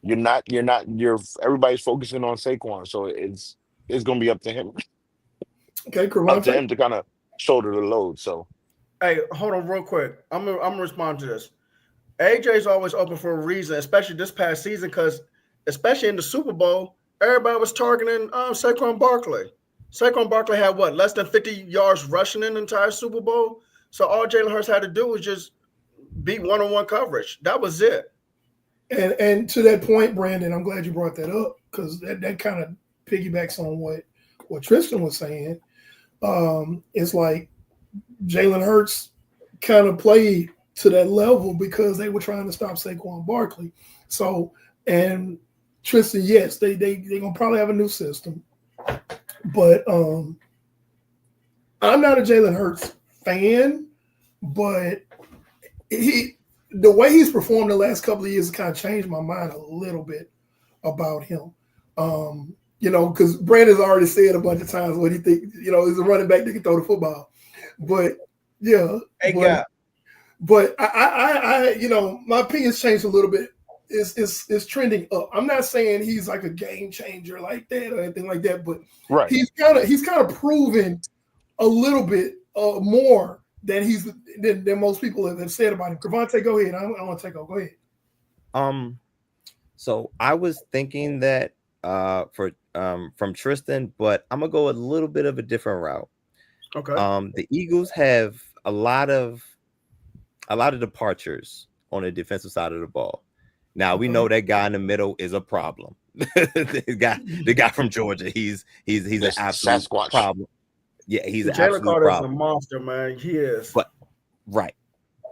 You're everybody's focusing on Saquon, so it's gonna be Okay, up to Cravante. him to kind of shoulder the load. So Hey, hold on real quick. I'm gonna respond to this. AJ's always open for a reason, especially this past season, because especially in the Super Bowl, everybody was targeting Saquon Barkley. Saquon Barkley had what, less than 50 yards rushing in the entire Super Bowl. So all Jalen Hurts had to do was just beat one-on-one coverage. That was it. And to that point, Brandon, I'm glad you brought that up because that kind of piggybacks on what Tristan was saying. It's like Jalen Hurts kind of played to that level because they were trying to stop Saquon Barkley. So, and Tristan, yes, they're gonna probably have a new system, but I'm not a Jalen Hurts fan, but the way he's performed the last couple of years has kind of changed my mind a little bit about him. Because Brandon's already said a bunch of times what he think, is a running back that can throw the football. But yeah, Hey, guy. but I my opinion's changed a little bit. It's trending up. I'm not saying he's like a game changer like that or anything like that, but right, he's kind of proven a little bit more than than most people have said about him. Cravante, go ahead. I want to take over. Go ahead. So I was thinking that from Tristan, but I'm gonna go a little bit of a different route. Okay. The Eagles have a lot of departures on the defensive side of the ball. Now we know that guy in the middle is a problem. the guy from Georgia, he's an absolute Sasquatch problem. Yeah, he's an Jalen absolute Carter is a problem. monster, man. He is.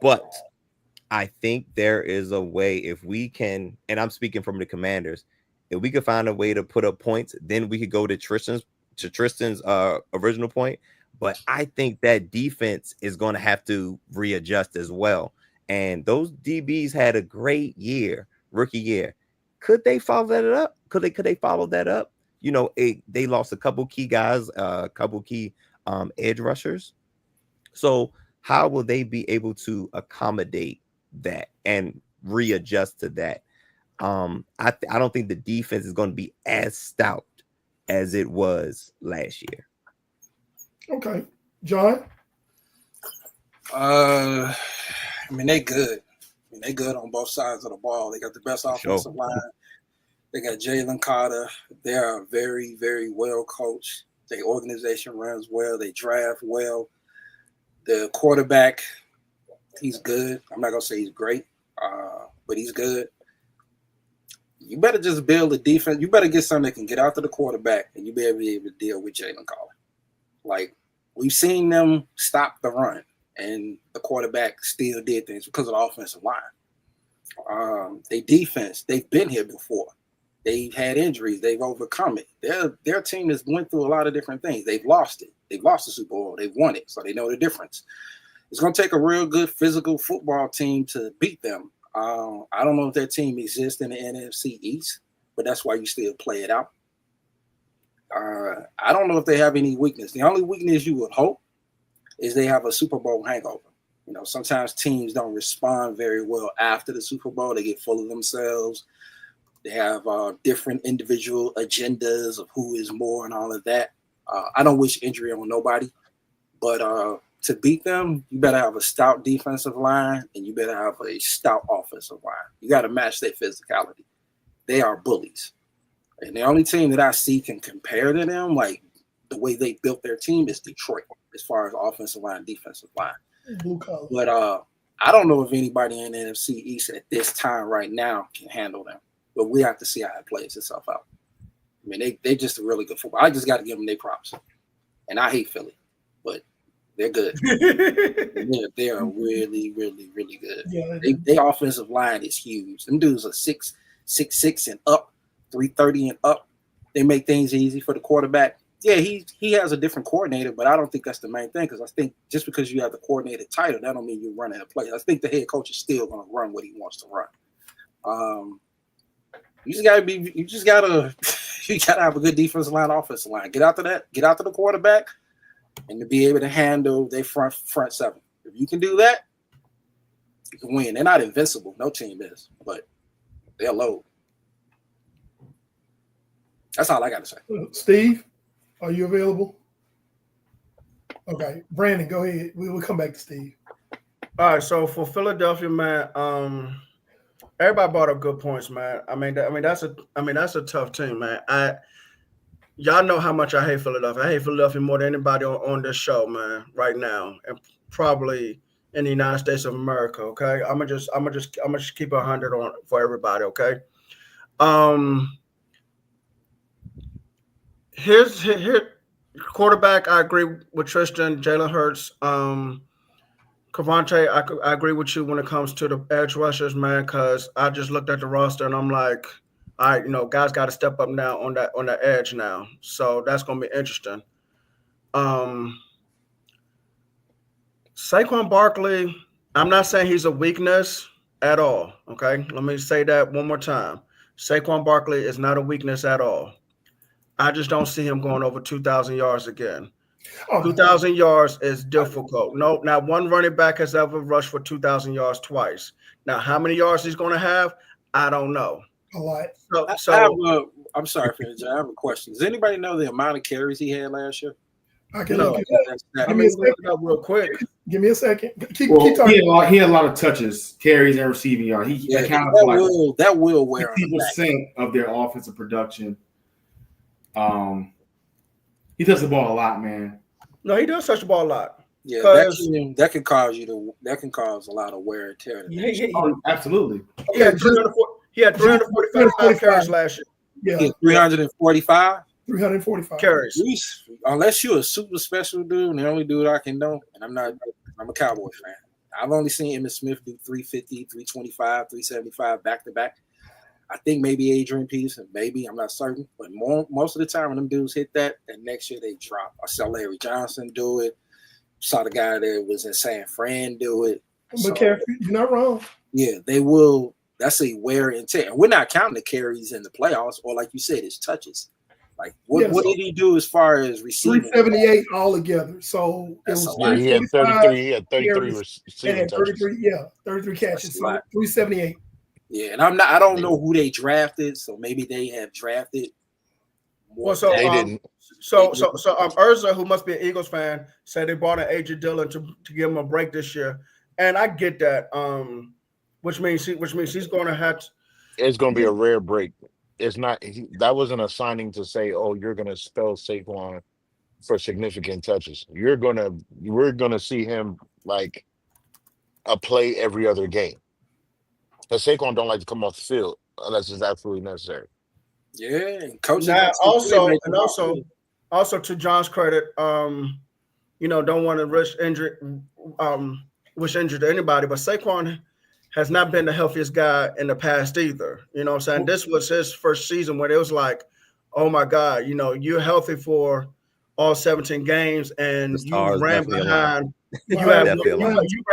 But I think there is a way, if we can, and I'm speaking from the Commanders, if we could find a way to put up points, then we could go to Tristan's original point. But I think that defense is going to have to readjust as well. And those DBs had a great year, rookie year. Could they follow that up? Could they follow that up? They lost a couple key guys, a couple key edge rushers. So how will they be able to accommodate that and readjust to that? I don't think the defense is going to be as stout as it was last year. Okay, John. They good. They good on both sides of the ball. They got the best offensive line. They got Jalen Carter. They are very, very well coached. Their organization runs well. They draft well. The quarterback, he's good. I'm not gonna say he's great, but he's good. You better just build a defense. You better get something that can get after the quarterback, and you better be able to deal with Jalen Carter. Like, we've seen them stop the run, and the quarterback still did things because of the offensive line. They defense, they've been here before. They've had injuries. They've overcome it. Their team has went through a lot of different things. They've lost it. They've lost the Super Bowl. They've won it, so they know the difference. It's going to take a real good physical football team to beat them. I don't know if that team exists in the NFC East, but that's why you still play it out. I don't know if they have any weakness. The only weakness you would hope is they have a Super Bowl hangover. You know, sometimes teams don't respond very well after the Super Bowl. They get full of themselves. They have different individual agendas of who is more and all of that. I don't wish injury on nobody, but to beat them, you better have a stout defensive line and you better have a stout offensive line. You got to match their physicality. They are bullies. And the only team that I see can compare to them, like the way they built their team, is Detroit, as far as offensive line, defensive line. Blue collar. But I don't know if anybody in the NFC East at this time right now can handle them. But we have to see how it plays itself out. I mean, they just a really good football. I just got to give them their props. And I hate Philly, but they're good. They are really, really, really good. Yeah, their offensive line is huge. Them dudes are 6'6" and up, 330 and up. They make things easy for the quarterback. Yeah, he has a different coordinator, but I don't think that's the main thing, because I think just because you have the coordinator title, that don't mean you're running a play. I think the head coach is still going to run what he wants to run. You just gotta have a good defensive line, offensive line. Get out to the quarterback, and to be able to handle their front seven. If you can do that, you can win. They're not invincible. No team is, but they're low. That's all I got to say. Steve, are you available? Okay, Brandon, go ahead. We will come back to Steve. All right, so for Philadelphia, man, everybody brought up good points, man. I mean that's a tough team, man. Y'all know how much I hate Philadelphia. I hate Philadelphia more than anybody on this show, man, right now, and probably in the United States of America. Okay, I'm gonna just keep 100 on for everybody. Okay, his quarterback, I agree with Tristan, Jalen Hurts, Cavante. I agree with you when it comes to the edge rushers, man, because I just looked at the roster and I'm like, all right, guys got to step up now on that edge now. So that's gonna be interesting. Saquon Barkley, I'm not saying he's a weakness at all. Okay, let me say that one more time. Saquon Barkley is not a weakness at all. I just don't see him going over 2,000 yards again. 2,000 yards is difficult. No, not one running back has ever rushed for 2,000 yards twice. Now, how many yards he's going to have, I don't know. A lot. I'm sorry, Finn. I have a question. Does anybody know the amount of carries he had last year? I can look it up. Give me a second, real quick. Give me a second. Keep talking. He had a lot of touches, carries, and receiving yards. He accounted for that will wear 50% of their offensive production. He touches the ball a lot, man. No, he does touch the ball a lot. Yeah, that can cause a lot of wear and tear. Absolutely. He had 345 carries last year. Yeah, 345. 345 carries. Unless you're a super special dude, and the only dude I can know, and I'm a Cowboy fan. I've only seen Emmitt Smith do 350, 325, 375 back to back. I think maybe Adrian Peterson, maybe, I'm not certain, but most of the time when them dudes hit that, and next year they drop. I saw Larry Johnson do it. Saw the guy that was in San Fran do it. But you're not wrong. Yeah, they will. That's a wear and tear. And we're not counting the carries in the playoffs, or like you said, his touches. Like what did he do as far as receiving? 378 all together. So it was he had 33. He had 33 receiving touches. 33 catches. So 378. Yeah, and I don't know who they drafted, so maybe they have drafted more. Well, so they didn't. So Urza, who must be an Eagles fan, said they brought in AJ Dillon to give him a break this year, and I get that. Which means he's going to have to. It's going to be a rare break. It's not. That wasn't a signing to say, "Oh, you're going to spell Saquon for significant touches." We're going to see him like a play every other game. Because Saquon don't like to come off the field unless it's absolutely necessary. Yeah, and coaching. Now, also to John's credit, don't want to wish injury to anybody, but Saquon has not been the healthiest guy in the past either. You know what I'm saying? This was his first season where it was like, oh my God, you're healthy for all 17 games and you ran behind. You ran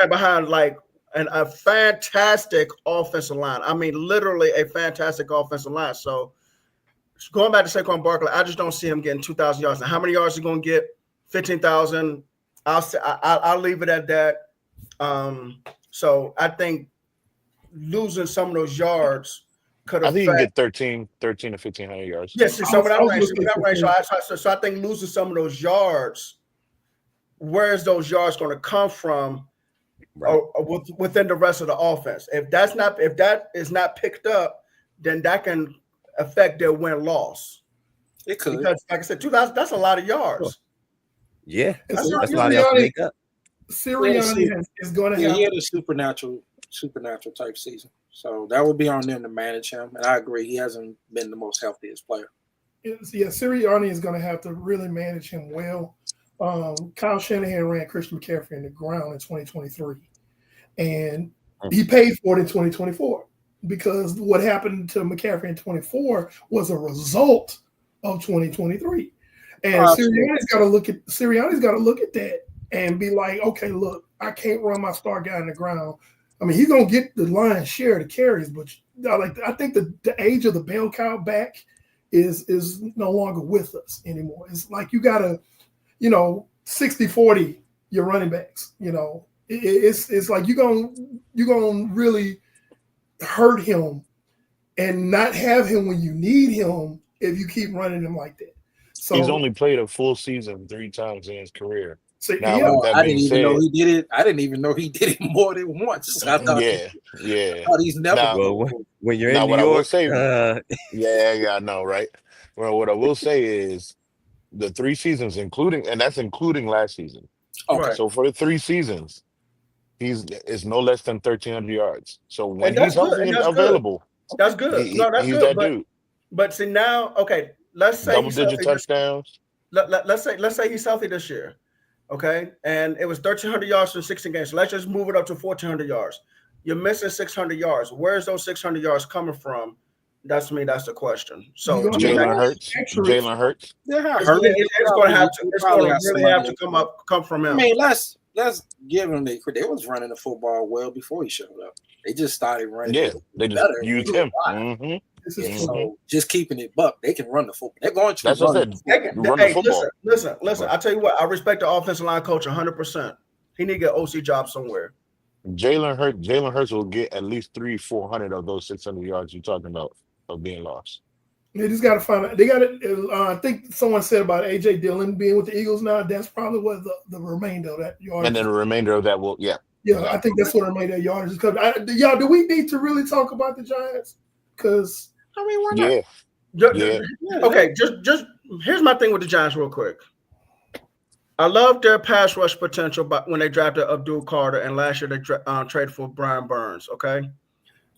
behind like a fantastic offensive line. I mean, literally a fantastic offensive line. So going back to Saquon Barkley, I just don't see him getting 2,000 yards. Now, how many yards is he going to get? 15,000. I'll leave it at that. So I think losing some of those yards could I think you can affect. get 13 to 1500 yards. Yes, I some of was, that I was range. Some of looking that for range. So I think losing some of those yards. Where is those yards going to come from? Right. Within the rest of the offense. If that is not picked up, then that can affect their win loss. It could. Because, like I said, 2,000, that's a lot of yards. Yeah, And That's that's a not lot of y'all to make up. Sirianni is going to have. He had a supernatural type season, so that would be on them to manage him. And I agree, he hasn't been the most healthiest player. Yeah, Sirianni is going to have to really manage him well. Kyle Shanahan ran Christian McCaffrey in the ground in 2023, and he paid for it in 2024 because what happened to McCaffrey in 24 was a result of 2023. And Sirianni's got to look at that and be like, okay, look, I can't run my star guy in the ground. I mean, he's gonna get the lion's share of the carries, but I think the age of the bell cow back is no longer with us anymore. It's like you gotta, 60-40 your running backs. It's like you're gonna really hurt him and not have him when you need him if you keep running him like that. So He's only played a full season 3 times in his career. so, Now, yeah, with that I being didn't even know said, he did it. I didn't even know he did it more than once. I thought he's never. Now- Well, when you're Now, in what New I will York, say, I know, right? Well, what I will say is the 3 seasons, and that's including last season. Okay. Right. So for the 3 seasons, is no less than 1,300 yards. So when And that's he's healthy good, and and that's good. available, That's good. he, No, that's he's good. that dude. But see now, okay, let's say he's Double-digit healthy this- touchdowns. let's say he's healthy this year, okay, and it was 1,300 yards for 16 games. So let's just move it up to 1,400 yards. You're missing 600 yards. Where's those 600 yards coming from? That's the question. So You're to me, Jalen Hurts. Jalen Hurts. Yeah, it's going to really have to come from I him. mean, let's give him the credit. They was running the football well before he showed up. They just started running. Yeah, it they just better. used him. Mm-hmm. This is So just keeping it buck, they can run the football. They're going to That's what I run. said. Run the football. Listen. I tell you what, I respect the offensive line coach 100%. He need to get OC job somewhere. Jalen Hurts will get at least 300-400 of those 600 yards you're talking about of being lost. They just got to find out. They got to. I think someone said about AJ Dillon being with the Eagles now. That's probably what the remainder of that yardage. And then the remainder of that will, Yeah, I think that's what the remainder of yardage is coming. Y'all, do we need to really talk about the Giants? Because I mean, why not? Yeah. Okay, just here's my thing with the Giants real quick. I love their pass rush potential, but when they drafted Abdul Carter and last year they traded for Brian Burns. Okay,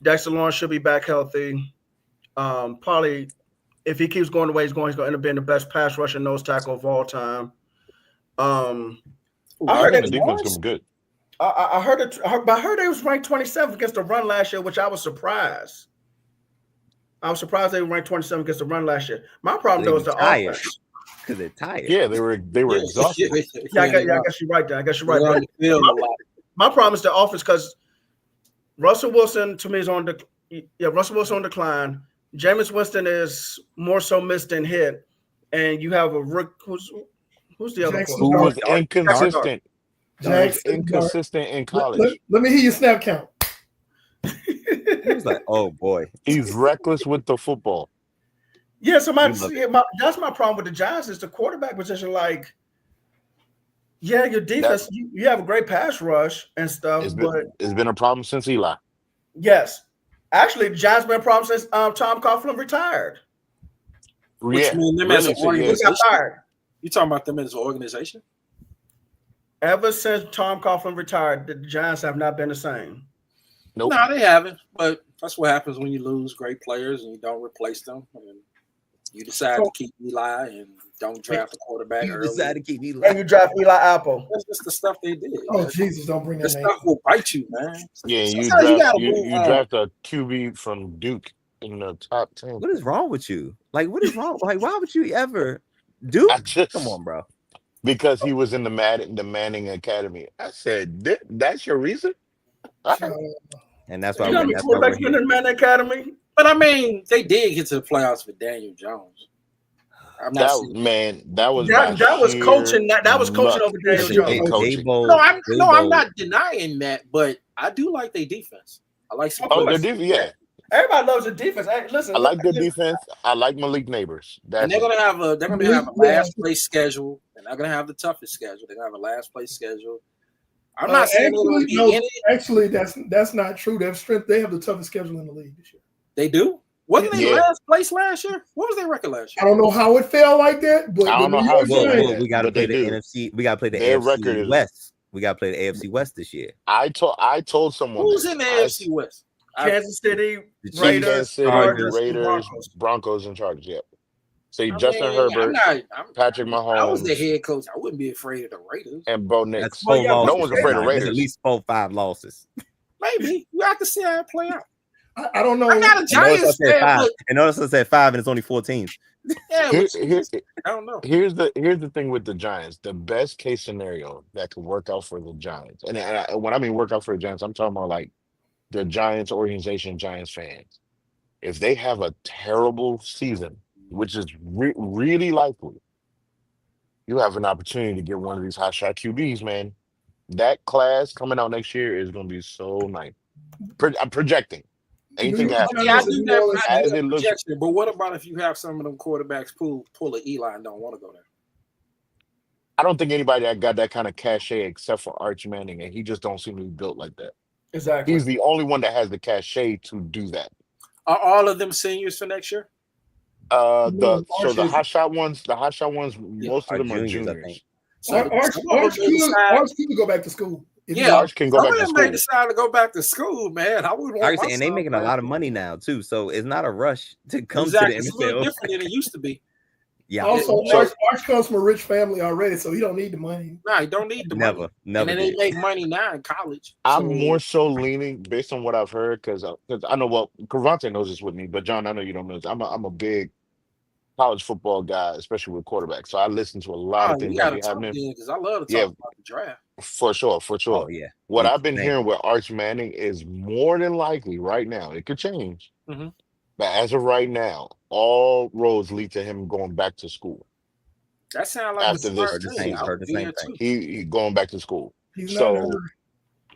Dexter Lawrence should be back healthy. Probably, if he keeps going the way he's going to end up being the best pass rusher nose tackle of all time. I heard the defense was good. I heard they was ranked 27th against the run last year, which I was surprised. I was surprised they were ranked 27th against the run last year. My problem though is the offense. Because they're tired. Yeah, they were exhausted. Yeah, I guess you're right. My problem is the offense because Russell Wilson to me is on decline. Jameis Winston is more so missed than hit, and you have a Rick who's the other Jackson Who was Dart. inconsistent. Jackson Inconsistent in college. Let me hear your snap count. He was like, oh boy. He's reckless with the football. Yeah, so that's my problem with the Giants is the quarterback position. Like, yeah, your defense, you have a great pass rush and stuff, It's been a problem since Eli. Yes. Actually, the Giants been a problem since Tom Coughlin retired. Which mean them as an organization? Got fired. You talking about them as an organization? Ever since Tom Coughlin retired, the Giants have not been the same. Nope. No, they haven't. But that's what happens when you lose great players and you don't replace them. And you decide to keep Eli and don't draft a quarterback early. Decide to keep Eli. And you draft Eli Apple. That's just the stuff they did. Oh, Jesus, don't bring that That name. stuff will bite you, man. Yeah, you Sometimes draft a QB from Duke in the top 10. What is wrong with you? Like, what is wrong? Like, why would you ever do? Come on, bro. Because he was in the Manning Academy. I said, that's your reason? And that's why You know how many quarterbacks been in the Manning Academy? But I mean, they did get to the playoffs with Daniel Jones. I'm not That seeing. man, that was by That was sheer coaching. That was coaching luck. over Daniel Sure. And Jones. coaching. I'm not denying that, but I do like their defense. I like some. Oh, course. yeah. Everybody loves the defense. Hey, listen, I like their listen, defense. I like Malik Neighbors. And That's they're it. gonna have a last place schedule. They're not gonna have the toughest schedule. They're gonna have a last place schedule. I'm not saying they're gonna be in it. Actually, that's not true. They have the toughest schedule in the league this year. They do. Wasn't they Yeah. last place last year? What was their record last I year? don't know how it fell like that, but I don't the know New how York it fell like Giants, that. We got to but play they the do. NFC. We got to play the Their record AFC is- West. We got to play the AFC West this year. I told someone Who's this. in the I- AFC West? Kansas City, The Chiefs, Raiders, Kansas City, Chargers, and Raiders, Broncos. Broncos, and Chargers. Yep. See, I Justin mean, Herbert, Patrick If I was the Mahomes, head coach, I wouldn't be afraid of the Raiders. and Bo That's Nix. four yeah, losses. No one's afraid of That's Raiders. at least 4-5 losses. Maybe you have to see how it play out. I don't know. I'm not a And notice I Giants said fan, 5. but And notice I said 5, and it's only 4 teams. yeah, Here- but here- I don't know. Here's the thing with the Giants. The best case scenario that could work out for the Giants, and when I mean work out for the Giants, I'm talking about like the Giants organization, Giants fans. If they have a terrible season, which is really likely, you have an opportunity to get one of these hot shot QBs, man. That class coming out next year is going to be so nice. I'm projecting. Anything can happen. Yeah, I So, do that. I as do it that looks- projection, but what about if you have some of them quarterbacks pull a Eli and don't want to go there? I don't think anybody that got that kind of cachet except for Arch Manning, and he just don't seem to be built like that. Exactly. He's the only one that has the cachet to do that. Are all of them seniors for next year? So Arch the is- hot shot ones, most of them are juniors, I juniors. think. So Arch some of them may decide- could go back to school. If Yeah, Arch can go some back of to them may school. decide to go back to school, man. I wouldn't want my And they son making a playing. lot of money now too, so it's not a rush to come Exactly. to It's a the little NFL. different than it used to be. Yeah, Also, So- Arch comes from a rich family already, so he don't need the money. Nah, you don't need the money. never And then they did. make money now in college. I'm So- more so leaning based on what I've heard because I know Cravante knows this with me, but John, I know you don't know this. I'm a big college football guy, especially with quarterbacks. So I listen to a lot of you things got that to be talk happening. because I love to Yeah. talk about the draft. For sure. Oh yeah. What Me I've been too. hearing with Arch Manning is more than likely right now, it could change. Mhm. But as of right now, all roads lead to him going back to school. That sounds like After a this smart season. thing. I Heard would the do same that thing. too. He going back to school. He's So not in a hurry.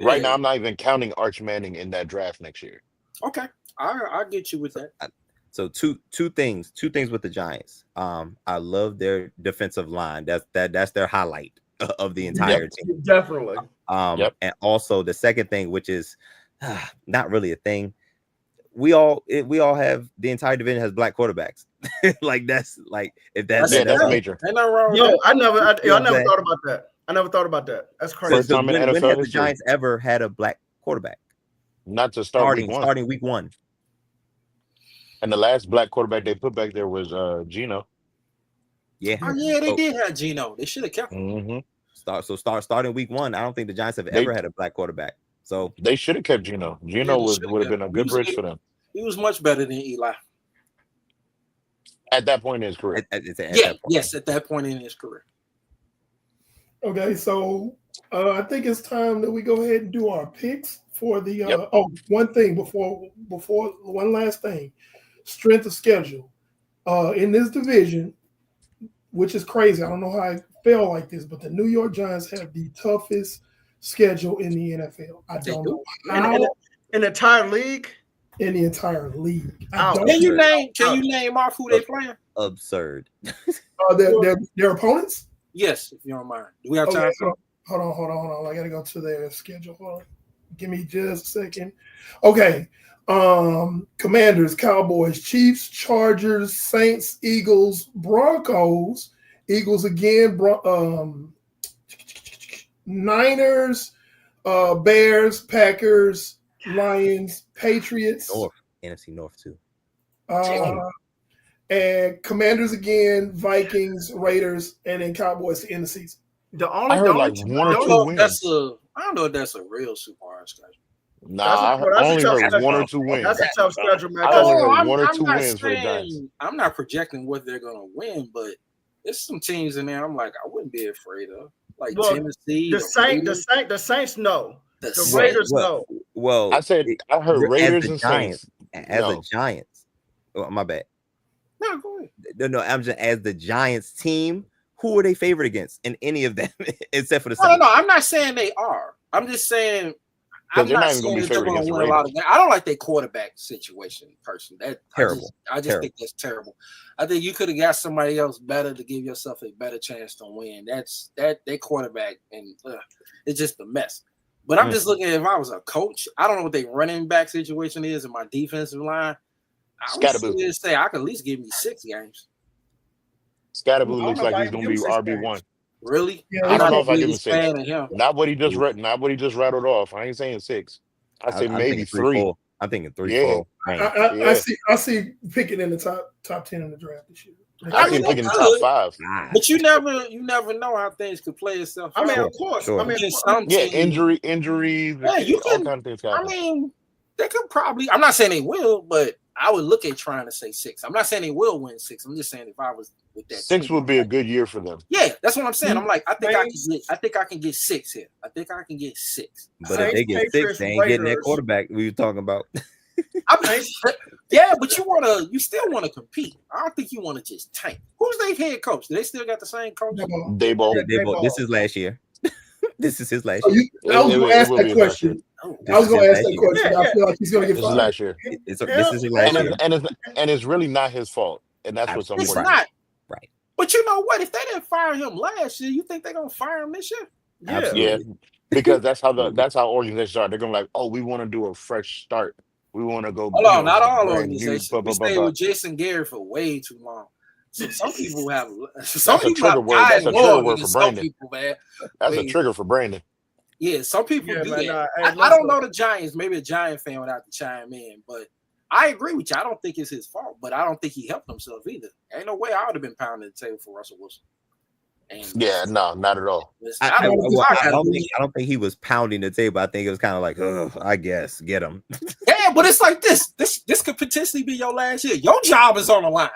right Yeah. now, I'm not even counting Arch Manning in that draft next year. Okay, I get you with that. So two things with the Giants. I love their defensive line. That's their highlight of the entire team. Definitely. Yep. And also the second thing, which is not really a thing, we all have the entire division has black quarterbacks. Like that's like if that's Yeah, that's great. major. Ain't nothing wrong with Yo, that. I never Okay. thought about that. I never thought about that. That's crazy. First time in when NFL has the history. Giants ever had a black quarterback Not to start week one. starting week 1? And the last black quarterback they put back there was Geno. Yeah. Oh yeah, they So- did have Geno. They should have kept him. Mm-hmm. Starting week 1. I don't think the Giants have They- ever had a black quarterback. So They should have kept Geno. Yeah, Geno they would should've have kept been a him. good bridge for them He was much better than Eli. at that point in his career. at Yeah, that point. yes, at that point in his career. Okay, so I think it's time that we go ahead and do our picks for the. Yep. One thing before one last thing, strength of schedule in this division, which is crazy. I don't know how it fell like this, but the New York Giants have the toughest schedule in the NFL. I They don't do. know how In the entire league, in the entire league. Ouch. Can you name off who they playing? Absurd. Their opponents? Yes, if you don't mind. Do we have Okay, time? so hold on. I gotta go to their schedule. Hold on. Give me just a second. Okay. Commanders, Cowboys, Chiefs, Chargers, Saints, Eagles, Broncos, Eagles again, Niners, Bears, Packers, Lions, Patriots, NFC North too. and Commanders again, Vikings, Raiders, and then Cowboys to end the season. I heard like one or two wins. I don't know if that's a real super hard schedule. Nah, That's a I only tough heard one or schedule. two wins. That's a tough schedule, man. I only Because heard one or two not wins for the Giants. I'm not projecting what they're gonna win, but there's some teams in there I'm like, I wouldn't be afraid of. Like Well, Tennessee. the Saints know. The Saints. Raiders know. Well, I heard Raiders and Giants. Saints. As No. a Giants. Oh, my bad. No, go ahead. No, I'm just as the Giants team. Who are they favored against in any of them except for the No, Saints? I'm not saying they are. I'm just saying Because I'm they're not not even saying going to be that they're favored going against to the win a lot of Ravens. games. I don't like their quarterback situation, person. Terrible. I just Terrible. think that's terrible. I think you could have got somebody else better to give yourself a better chance to win. That's that quarterback, and it's just a mess. But I'm just looking at if I was a coach, I don't know what their running back situation is in my defensive line. I would Scatterboo. say I could at least give me 6 games. Scatterboo I looks don't know if like I he's can going to give be him 6 RB1. games. Really? Yeah, I I'm don't not know the if I give him biggest 6. fan of him. Not what he just rattled off. I ain't saying 6. I say I'm maybe thinking 3. 3-4. I'm thinking 3-4. Yeah. Man. Yeah. I see picking in the top 10 in the draft this year. I I see mean, him they picking the top could, 5. but you never know how things could play itself I mean, out. of course. Sure. I mean, Against some Yeah, teams, injuries, yeah, you all can. kinds of things I happen. mean, they could probably. I'm not saying they will, but I would look at trying to say 6. I'm not saying they will win 6. I'm just saying if I was with that 6 team, would be a like, good year for them. yeah, that's what I'm saying. I'm like, I think Saints. I can get 6 here. I think I can get 6. But if they get 6, Patriots, they ain't getting that Raiders. quarterback we were talking about. Yeah, but you still want to compete. I don't think you want to just tank. Who's their head coach? Do they still got the same coach? Dayball. This is last year. This is his last So year. I was going to It ask will that be last year. question. Oh, I was going to ask last that year. question. Yeah, I feel like he's going to get This is fired. last year. This is his last year. And it's really not his fault. And that's what's Absolutely. it's unfortunate. not. Right. But you know what? If they didn't fire him last year, you think they're gonna fire him this year? Yeah. Absolutely. Yeah. Because that's how organizations are. They're gonna like, oh, we want to do a fresh start. We want to go, Hold on, not all brand new. organizations. We stayed with Jason Garrett for way too long. So some people have That's a trigger word. That's a trigger word for some Brandon. people, man. That's a trigger for Brandon. Yeah, some people Yeah, do man, that. nah, hey, I don't listen. know the Giants. Maybe a Giant fan would have to chime in, but I agree with you. I don't think it's his fault, but I don't think he helped himself either. Ain't no way I would have been pounding the table for Russell Wilson. And Yeah, no, not at all. listen, I don't don't think he was pounding the table. I think it was kind of like, I guess, get him. yeah, but it's like this could potentially be your last year. Your job is on the line.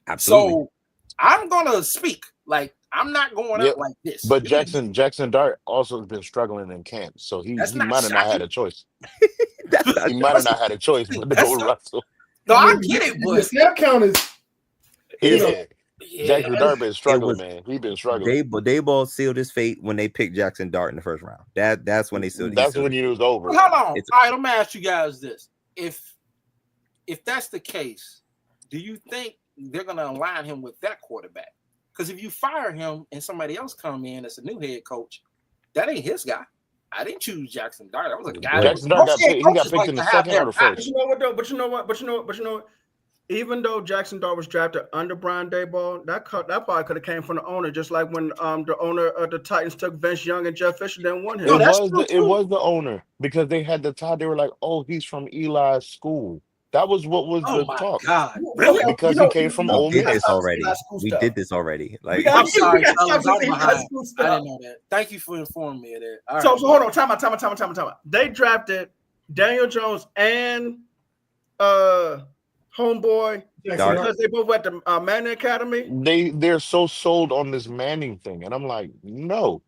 Absolutely. So I'm gonna speak. Like I'm not going Yep. out like this. But Jackson Dart also has been struggling in camp, so he That's not might have not had shocking. a choice. That's not He might have not had a choice but to That's go not- Russell. No, I get it, The but snap count is Yeah, Jackson yeah, Dart been struggling, was- man. He been struggling. Dayball sealed his fate when they picked Jackson Dart in the first round. That's when they sealed. That's when you was over. hold on. It's- All right, I'm gonna ask you guys this: if that's the case, do you think they're gonna align him with that quarterback? Because if you fire him and somebody else come in as a new head coach, that ain't his guy. I didn't choose Jackson Dart. That was a guy. Jackson Dart got Most head picked. He got coaches picked like in the to have second their or the guy. first. You know what though? But you know what? Even though Jackson Dart was drafted under Brian Daboll, that probably could have came from the owner, just like when the owner of the Titans took Vince Young and Jeff Fisher, then won him. No, that's true, It too. was the owner because they had the tie. They were like, "Oh, he's from Eli's school." That was what was Oh the my talk. God! Really? Because he came from Ole We did Miss. this already. High school We stuff. did this already. Like, I'm sorry, We gotta fellas. stop I'm saying high behind. school I stuff. didn't know that. Thank you for informing me of that. All So right. hold on, time out. They drafted Daniel Jones and homeboy Jackson because they both went to Manning Academy. They're so sold on this Manning thing, and I'm like, no.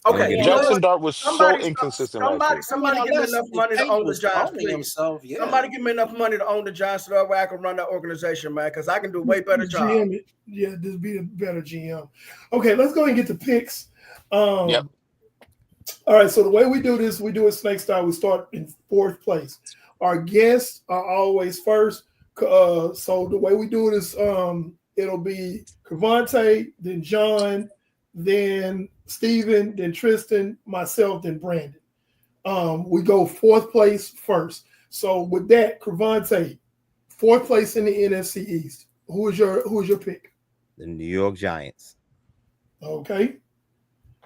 Okay, Yeah, you know Jackson what? Dart was so inconsistent last year. Somebody give me enough money to own the Giants, please. Himself, yeah. Somebody give me enough money to own the Giants so that way I can run that organization, man, because I can do a way better job. GM, yeah, just be a better GM. Okay, let's go and get the picks. Yep. All right, so the way we do this, we do it snake style. We start in fourth place. Our guests are always first. So the way we do it is it'll be Cavante, then John, then Steven, then Tristan, myself, then Brandon. We go fourth place first. So with that, Cavante, fourth place in the NFC East. Who is your pick? the New York Giants. Okay.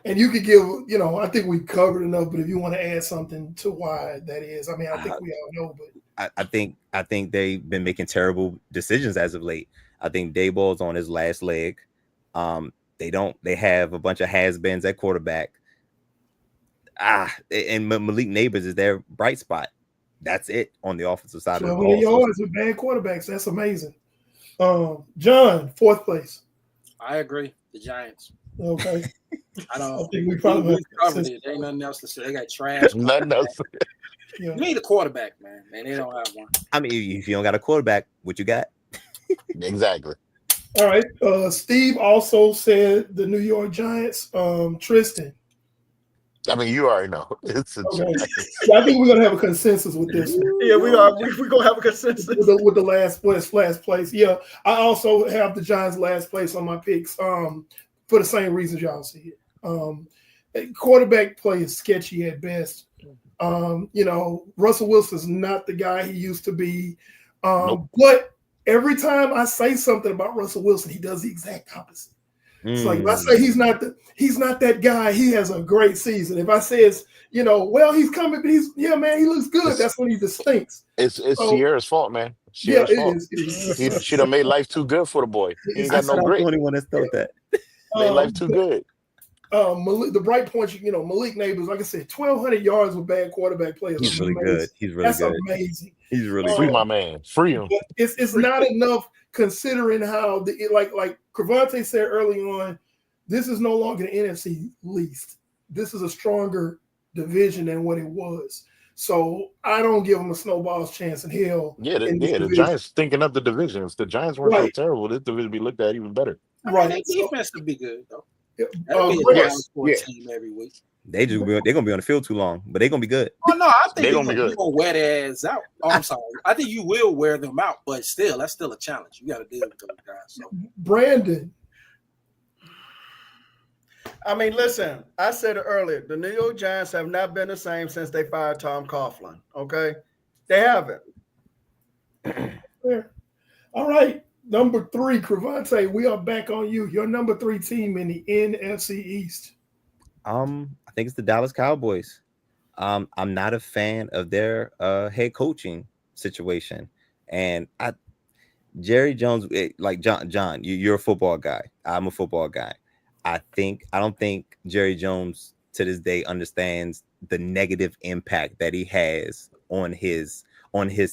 And you could give, I think we covered enough, but if you want to add something to why that is, I mean, I think we all know, but I think they've been making terrible decisions as of late. I think Dayball's on his last leg. They have a bunch of has-beens at quarterback. And Malik Neighbors is their bright spot. That's it on the offensive side of the ball. yards with bad quarterbacks. That's amazing. John, fourth place. I agree. The Giants. Okay. I don't. I think we probably we covered it. There ain't nothing else to say. They got trash. Nothing else. Yeah. You need a quarterback, man. And they don't have one. I mean, if you don't got a quarterback, what you got? Exactly. All right. Steve also said the New York Giants. Tristan. I mean, you already know it's the Okay. Giants. Yeah, I think we're gonna have a consensus with this one. Yeah, we are. We gonna have a consensus. With the last place. Yeah, I also have the Giants last place on my picks. For the same reasons y'all see it. Quarterback play is sketchy at best. Russell Wilson's not the guy he used to be. Nope. But every time I say something about Russell Wilson, he does the exact opposite. It's like if I say he's not that guy, he has a great season. If I says, well, he's coming, but he looks good. That's when he just stinks. It's So, Sierra's fault, man. yeah, Sierra's it fault. is. She done made life too good for the boy. He ain't It's- I got said no I was the grit. only one that felt that. Made life too good. The bright points, Malik Neighbors, like I said, 1,200 yards with bad quarterback players. He's really good. He's really That's good. amazing. He's really Free good. my man. Free him. But it's not enough considering how like Cravante said early on, this is no longer the NFC least. This is a stronger division than what it was. So I don't give them a snowball's chance in hell. Yeah, in this the division. Giants thinking up the division. If the Giants weren't so terrible, this division would be looked at even better. Right. Their defense would be good though. Yeah, That'd be a Greg, challenge for a team every week. They're gonna be on the field too long, but they're gonna be good. Oh no, I think They you're gonna be good. gonna wear their ass out. Oh, I'm sorry. I think you will wear them out, but still, that's still a challenge. You got to deal with those guys. So. Brandon. I mean, listen, I said it earlier. The New York Giants have not been the same since they fired Tom Coughlin. Okay, they haven't. All right, number 3, Cravante. We are back on you. Your number 3 team in the NFC East. I think it's the Dallas Cowboys. I'm not a fan of their head coaching situation, and Jerry Jones, like John, you're a football guy. I'm a football guy. I don't think Jerry Jones to this day understands the negative impact that he has on his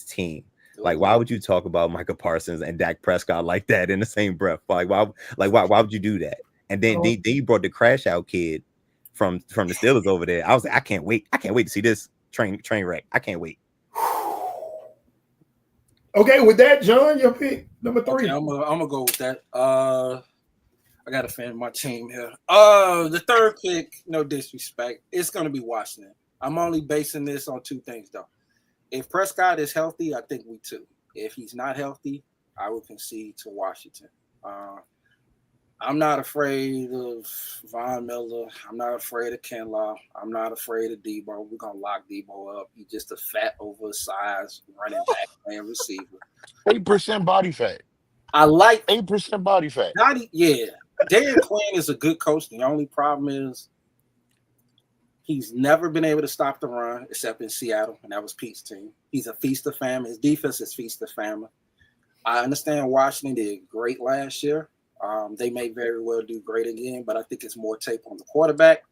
team. Like, why would you talk about Micah Parsons and Dak Prescott like that in the same breath? Why would you do that? And then you brought the crash out kid from the Steelers over there. I was like, I can't wait to see this train wreck. I can't wait. Okay, with that, John, your pick number 3. Okay, I'm gonna go with that. I got to defend my team here. The third pick, no disrespect, it's gonna be Washington. I'm only basing this on 2 things though. If Prescott is healthy, I think we too. If he's not healthy, I would concede to Washington. I'm not afraid of Von Miller. I'm not afraid of Kinlaw. I'm not afraid of Debo. We're gonna lock Debo up. He's just a fat, oversized running back and receiver. 8% body fat. I like 8% body fat. Yeah. Dan Quinn is a good coach. The only problem is he's never been able to stop the run except in Seattle, and that was Pete's team. He's a feast of famine. His defense is feast of famine. I understand Washington did great last year. They may very well do great again, but I think it's more tape on the quarterback.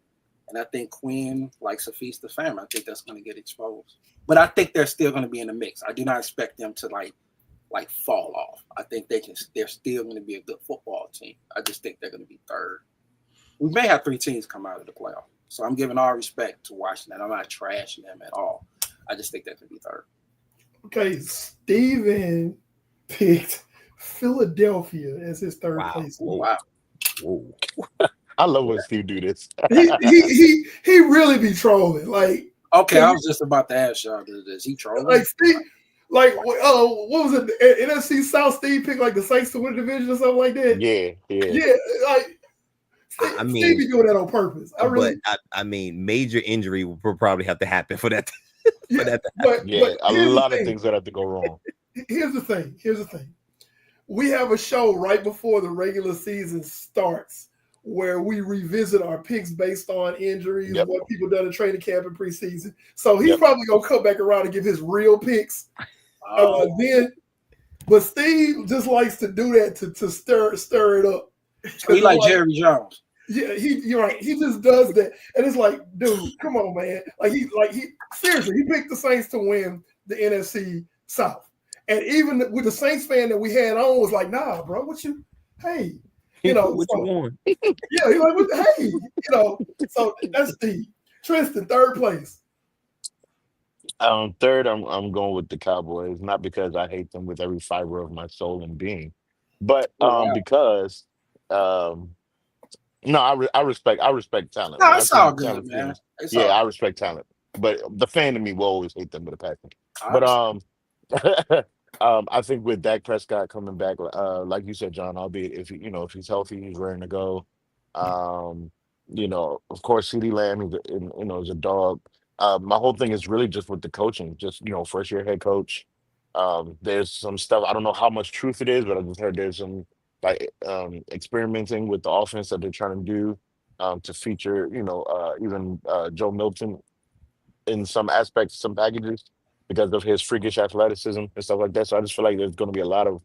And I think Quinn likes a feast of famine. I think that's going to get exposed. But I think they're still going to be in the mix. I do not expect them to like fall off. I think they're still going to be a good football team. I just think they're going to be third. We may have 3 teams come out of the playoff. So I'm giving all respect to Washington. I'm not trashing them at all. I just think they're going to be third. Okay, Steven picked Philadelphia as his third place. Wow. Whoa. I love when Steve do this. he really be trolling. Like, okay, I was just about to ask y'all, is he trolling? Like Steve, what was it? The NFC South Steve picked like the Saints to win the division or something like that. Yeah. Like Steve be doing that on purpose. I mean, major injury will probably have to happen for that. But a lot of things that have to go wrong. Here's the thing. We have a show right before the regular season starts where we revisit our picks based on injuries, what people done in training camp and preseason. So he's probably gonna come back around and give his real picks. But Steve just likes to do that to stir it up. He like Jerry Jones. Yeah, you're right. He just does that, and it's like, dude, come on, man. He seriously, he picked the Saints to win the NFC South, and even with the Saints fan that we had on was like, nah, bro, what you want? Yeah, he's like, hey, so that's Steve. Tristan, third place. Third, I'm going with the Cowboys, not because I hate them with every fiber of my soul and being, but Oh, wow. because um, no, I respect talent. No, When I it's see all good, talent man. teams, It's yeah, all I respect talent. But the fan in me will always hate them with a passion. I But understand. I think with Dak Prescott coming back, like you said, John, albeit if if he's healthy, he's ready to go. Um, of course, CeeDee Lamb, is a dog. My whole thing is really just with the coaching, just first year head coach. There's some stuff I don't know how much truth it is, but I just heard there's some like experimenting with the offense that they're trying to do to feature, even Joe Milton in some aspects, some packages because of his freakish athleticism and stuff like that. So I just feel like there's going to be a lot of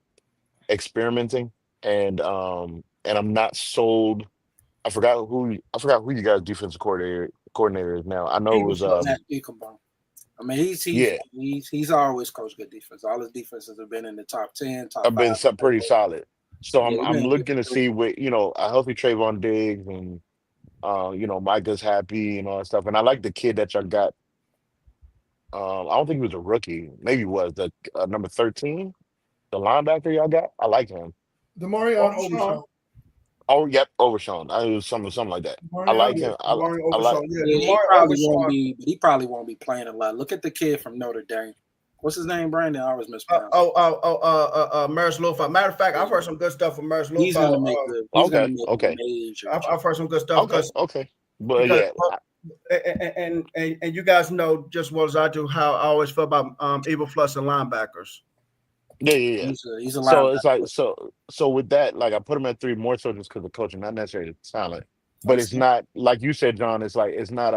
experimenting, and I'm not sold. I forgot who you guys defensive coordinator is now. I know it Eagle was Fluff. Matt Eichenbaum. I mean, yeah, he's always coached good defense. All his defenses have been in the top 10, top I've five. been pretty solid. So Yeah, I'm he's I'm been good. looking to see with a healthy Trayvon Diggs and Micah's happy and all that stuff. And I like the kid that y'all got. I don't think he was a rookie. Maybe he was the number 13, the linebacker y'all got. I like him. Demarion Overshawn. Overshawn. Oh, yep, Overshawn. I was something like that. I Demarion like Yeah, him. Overshawn. Demari I like. Overshawn. Yeah, Yeah, Demari Overshawn. he probably won't be playing a lot. Look at the kid from Notre Dame. What's his name, Brandon? I always mispronounce. Maris Lofa. Matter of fact, I've heard some good stuff from Maris He's Lofa. gonna make good. He's gonna Okay, make okay, major. I've heard some good stuff okay, okay. But because yeah, and you guys know just as well as I do how I always feel about Evil Flus and linebackers. yeah, yeah, yeah. He's a So it's like linebacker. so with that, like I put him at three more so just because of coaching, not necessarily the talent. But it's Understand? not like you said, John. It's like it's not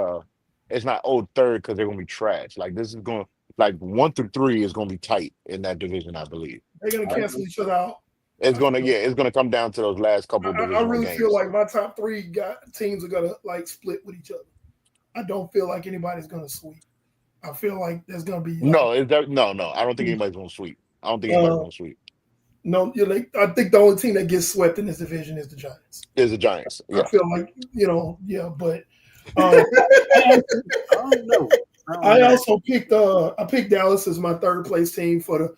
old third because they're gonna be trash. Like this is going like 1 through 3 is gonna be tight in that division, I believe. They're gonna I cancel agree. each other out. It's I gonna feel. it's gonna come down to those last couple of I divisional really feel games. like my top three teams are gonna like split with each other. I don't feel like anybody's gonna sweep. I feel like there's gonna be like No, no. I don't think anybody's gonna sweep. I don't think anybody's uh, gonna sweep. no. You're like I think the only team that gets swept in this division is the Giants. Is the Giants. I Yeah. feel like yeah, but I I don't know. I also picked I picked Dallas as my third place team for the.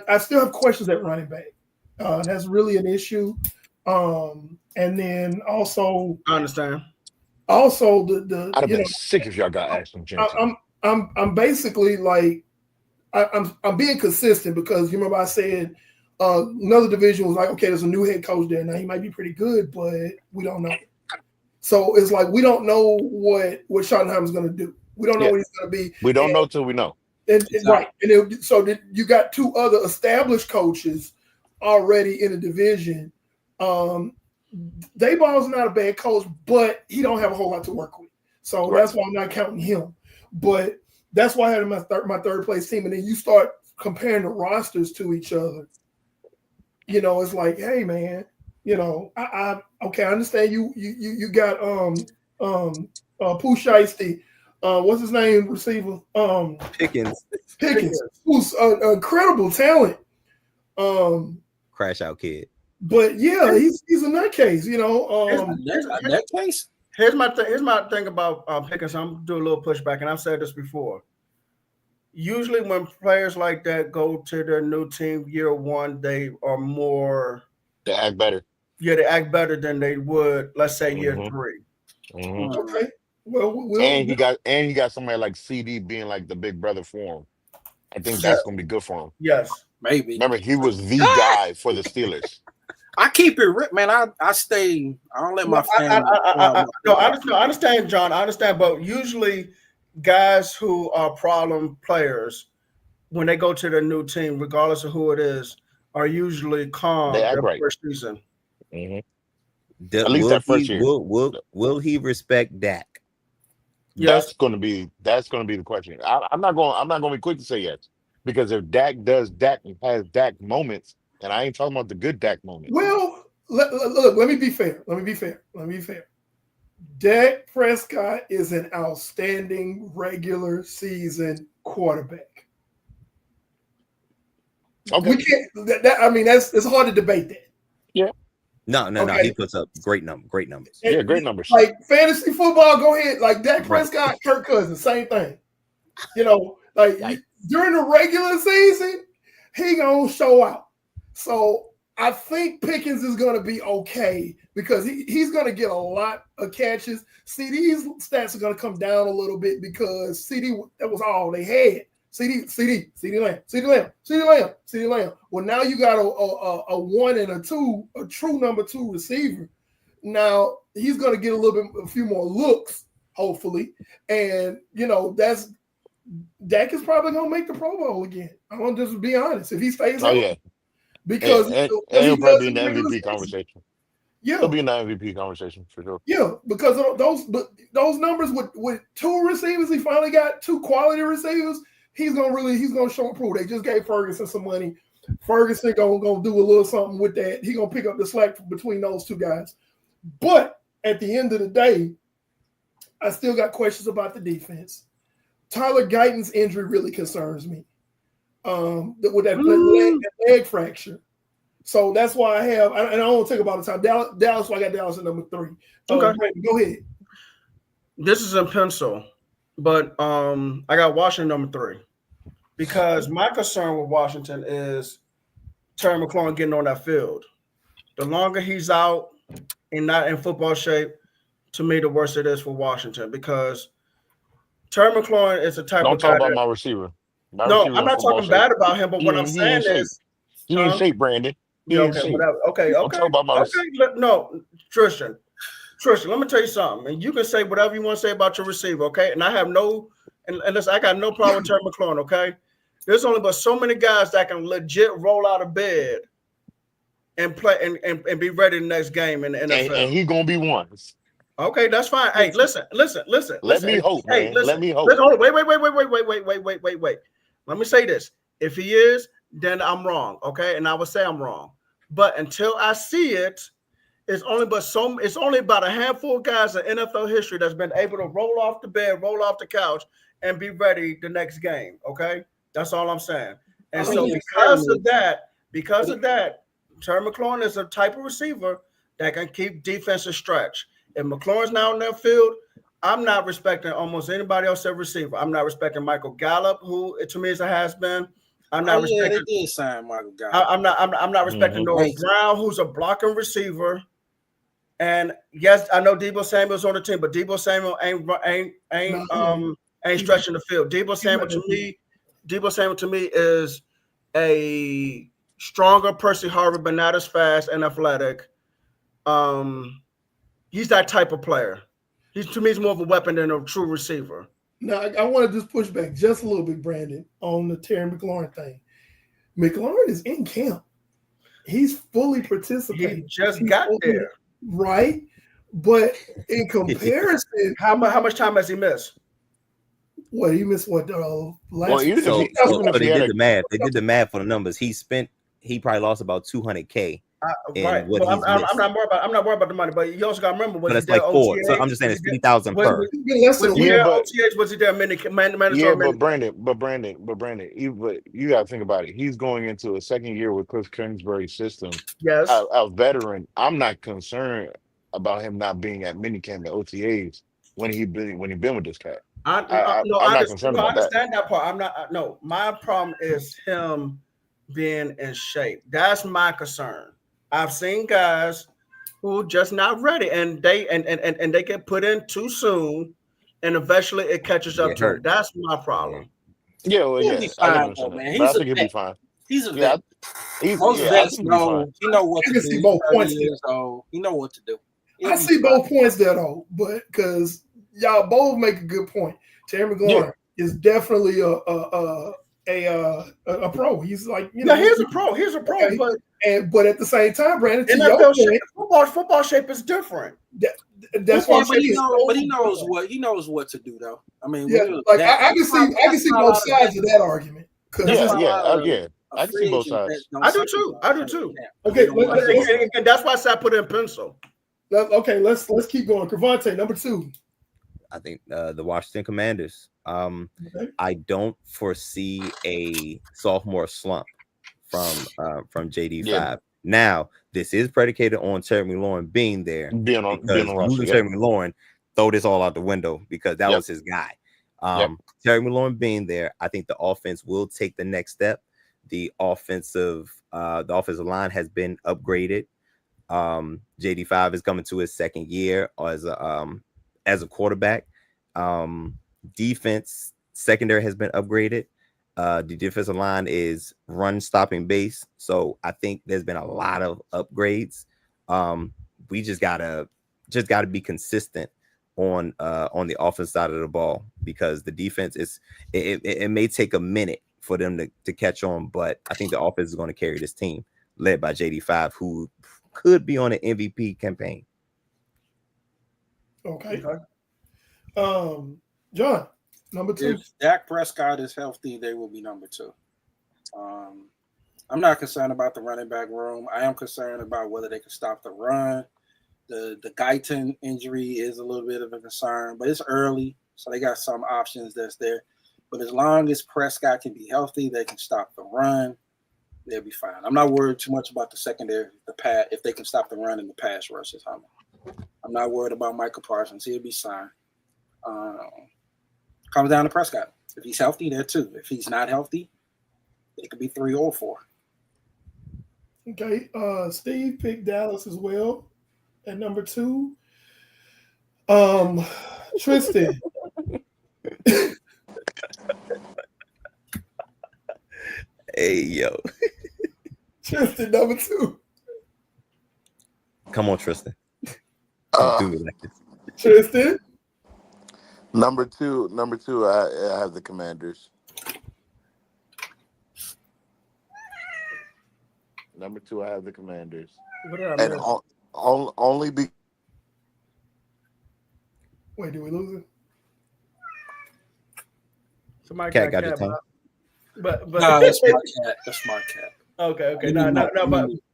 I still have questions at running back. That's really an issue. And then also I understand. the I'd have been sick if y'all got Ashton Jensen. I'm basically like I'm being consistent because you remember I said another division was like, okay, there's a new head coach there. Now he might be pretty good, but we don't know. So it's like we don't know what Schottenheimer's going to do. We don't know Yeah. what he's going to be. We don't know till we know. Right. And so you got two other established coaches already in the division. Dayball's not a bad coach, but he don't have a whole lot to work with. So Right. that's why I'm not counting him. But that's why I had him my third place team. And then you start comparing the rosters to each other. It's like, hey man, I understand you got Pooh Shiesty, what's his name, receiver? Pickens, who's an incredible talent. crash out kid. But yeah, he's a nutcase, that case. Here's my thing about Pickens. I'm doing a little pushback, and I've said this before. Usually, when players like that go to their new team year one, they are more. They act better. Yeah, they act better than they would, let's say, year Mhm. 3. Mhm. Okay. Well, And he got somebody like CD being like the big brother for him. I think that's gonna be good for him. Yes. Maybe. Remember, he was the guy for the Steelers. I keep it rip, man. I stay. I don't let my family. I understand, John. I understand, but usually, guys who are problem players, when they go to their new team, regardless of who it is, are usually calm They act their right. first season. Mhm. At least that first year. Will he respect Dak? Yes. That's gonna be the question. I'm not going to be quick to say yes because if Dak has Dak moments, and I ain't talking about the good Dak moments. Well, look, let me be fair. Dak Prescott is an outstanding regular season quarterback. Okay. We can't. It's hard to debate that. Yeah. No. Okay. He puts up great numbers. Yeah, great numbers. Like fantasy football, go ahead. Like Dak Prescott, Kirk Cousins, same thing. Like Yikes. during the regular season, he gonna show out. So I think Pickens is gonna be okay because he's gonna get a lot of catches. CD's stats are gonna come down a little bit because CD, that was all they had. CD Lamb. Well, now you got a 1 and a 2, a true number 2 receiver. Now he's going to get a few more looks, hopefully, and Dak is probably going to make the Pro Bowl again. I'm going to just be honest. If he stays Oh on, yeah, because and he he'll does probably be in in the the regular MVP season. conversation. Yeah, He'll be in the MVP conversation for sure. yeah, because of those numbers with 2 receivers, he finally got 2 quality receivers. He's gonna show and prove. They just gave Ferguson some money. Ferguson gonna do a little something with that. He gonna pick up the slack between those 2 guys. But at the end of the day, I still got questions about the defense. Tyler Guyton's injury really concerns me. With that leg fracture. So that's why I have, and I don't want to take up all the time. Dallas, so I got Dallas at number 3. Okay. Brandon, go ahead. This is in pencil, but I got Washington number 3 because my concern with Washington is Terry McLaurin getting on that field. The longer he's out and not in football shape, to me, the worse it is for Washington because Terry McLaurin is a type Don't of talk guy about that, my receiver. My no, receiver I'm in not football talking shape. bad about him, but what I'm He saying ain't shape. is, He ain't shape, Brandon. He yeah, ain't okay, shape. whatever. Okay. Don't talk about my No, Tristan, let me tell you something, and you can say whatever you want to say about your receiver, okay? And I have no, and listen, I got no problem with Terry McLaurin, okay? There's only but so many guys that can legit roll out of bed and play and be ready the next game in the NFL. And he gonna be one. Okay, that's fine. Hey, listen. Let me hope, Hey, man. listen. Let me hope. Listen, hold on. Wait. Let me say this. If he is, then I'm wrong, okay? And I would say I'm wrong. But until I see it, it's only about a handful of guys in NFL history that's been able to roll off the bed, roll off the couch, and be ready the next game. Okay, that's all I'm saying. And so because of that, Terry McLaurin is a type of receiver that can keep defenses stretch. If McLaurin's now on that field, I'm not respecting almost anybody else at receiver. I'm not respecting Michael Gallup, who to me is a has-been. I'm not respecting. They did sign Michael Gallup. I'm not respecting Noah Brown, who's a blocking receiver. And yes, I know Deebo Samuel's on the team, but Deebo Samuel ain't stretching the field. Deebo Samuel to me is a stronger Percy Harvin, but not as fast and athletic. He's that type of player. To me, he's more of a weapon than a true receiver. Now, I want to just push back just a little bit, Brandon, on the Terry McLaurin thing. McLaurin is in camp. He's fully participating. He just got there. Right? But in comparison, how much time has he missed? What he missed? What last? Even So if they did the math. They did the math for the numbers. He probably lost about $200K. Right. Well, I'm not worried about the money, but you also got to remember when that's like 4. So I'm just saying it's 3,000 per. Was he there mandatory? But Brandon, you got to think about it. He's going into a second year with Cliff Kingsbury's system. Yes, a veteran. I'm not concerned about him not being at minicamp and OTAs when he been with this cat. I'm not concerned about that. I understand that part. I'm not. No, my problem is him being in shape. That's my concern. I've seen guys who just not ready, and they get put in too soon, and eventually it catches up to them. That's my problem. Yeah, well, He'll be fine, though, man. I think he'll be fine. He's a vet. Most vets know. He know what to do. See both points. He know what to do. I see both points there though, but because y'all both make a good point. Terry McLaurin is definitely a pro. He's like, he's a pro. He's a pro, but at the same time, Brandon, football shape is different. That's why. But he knows what to do though. I mean, I can see both sides of that argument. I can see both sides. I do too. Okay, and that's why I put it in pencil. Okay, let's keep going. Cravante, number 2. I think the Washington Commanders. I don't foresee a sophomore slump from JD5. Yeah. Now, this is predicated on Terry McLaurin being there. Being on Terry McLaurin throw this all out the window because that was his guy. Yep. Terry McLaurin being there, I think the offense will take the next step. The offensive line has been upgraded. JD5 is coming to his second year as a quarterback. Defense secondary has been upgraded. The defensive line is run stopping base. So I think there's been a lot of upgrades. We just gotta be consistent on the offense side of the ball, because the defense it may take a minute for them to catch on, but I think the offense is going to carry this team led by JD5, who could be on an MVP campaign. Okay. John, number 2. If Dak Prescott is healthy, they will be number 2. I'm not concerned about the running back room. I am concerned about whether they can stop the run. The Guyton injury is a little bit of a concern, but it's early, so they got some options that's there. But as long as Prescott can be healthy, they can stop the run. They'll be fine. I'm not worried too much about the secondary, if they can stop the run and the pass rushes. I'm not worried about Michael Parsons. He'll be fine. Comes down to Prescott. If he's healthy, there too. If he's not healthy, it could be 3 or 4. Okay. Steve picked Dallas as well at number 2. Tristan. Hey, yo. Tristan, number 2. Come on, Tristan. Don't do me like this. Tristan. Number two, I have the Commanders. Number 2, I have the Commanders. What did I And miss? only be Wait, did we lose it? Somebody Cat got your tongue. But No, that's my cat. That's my cat. okay. You No, know,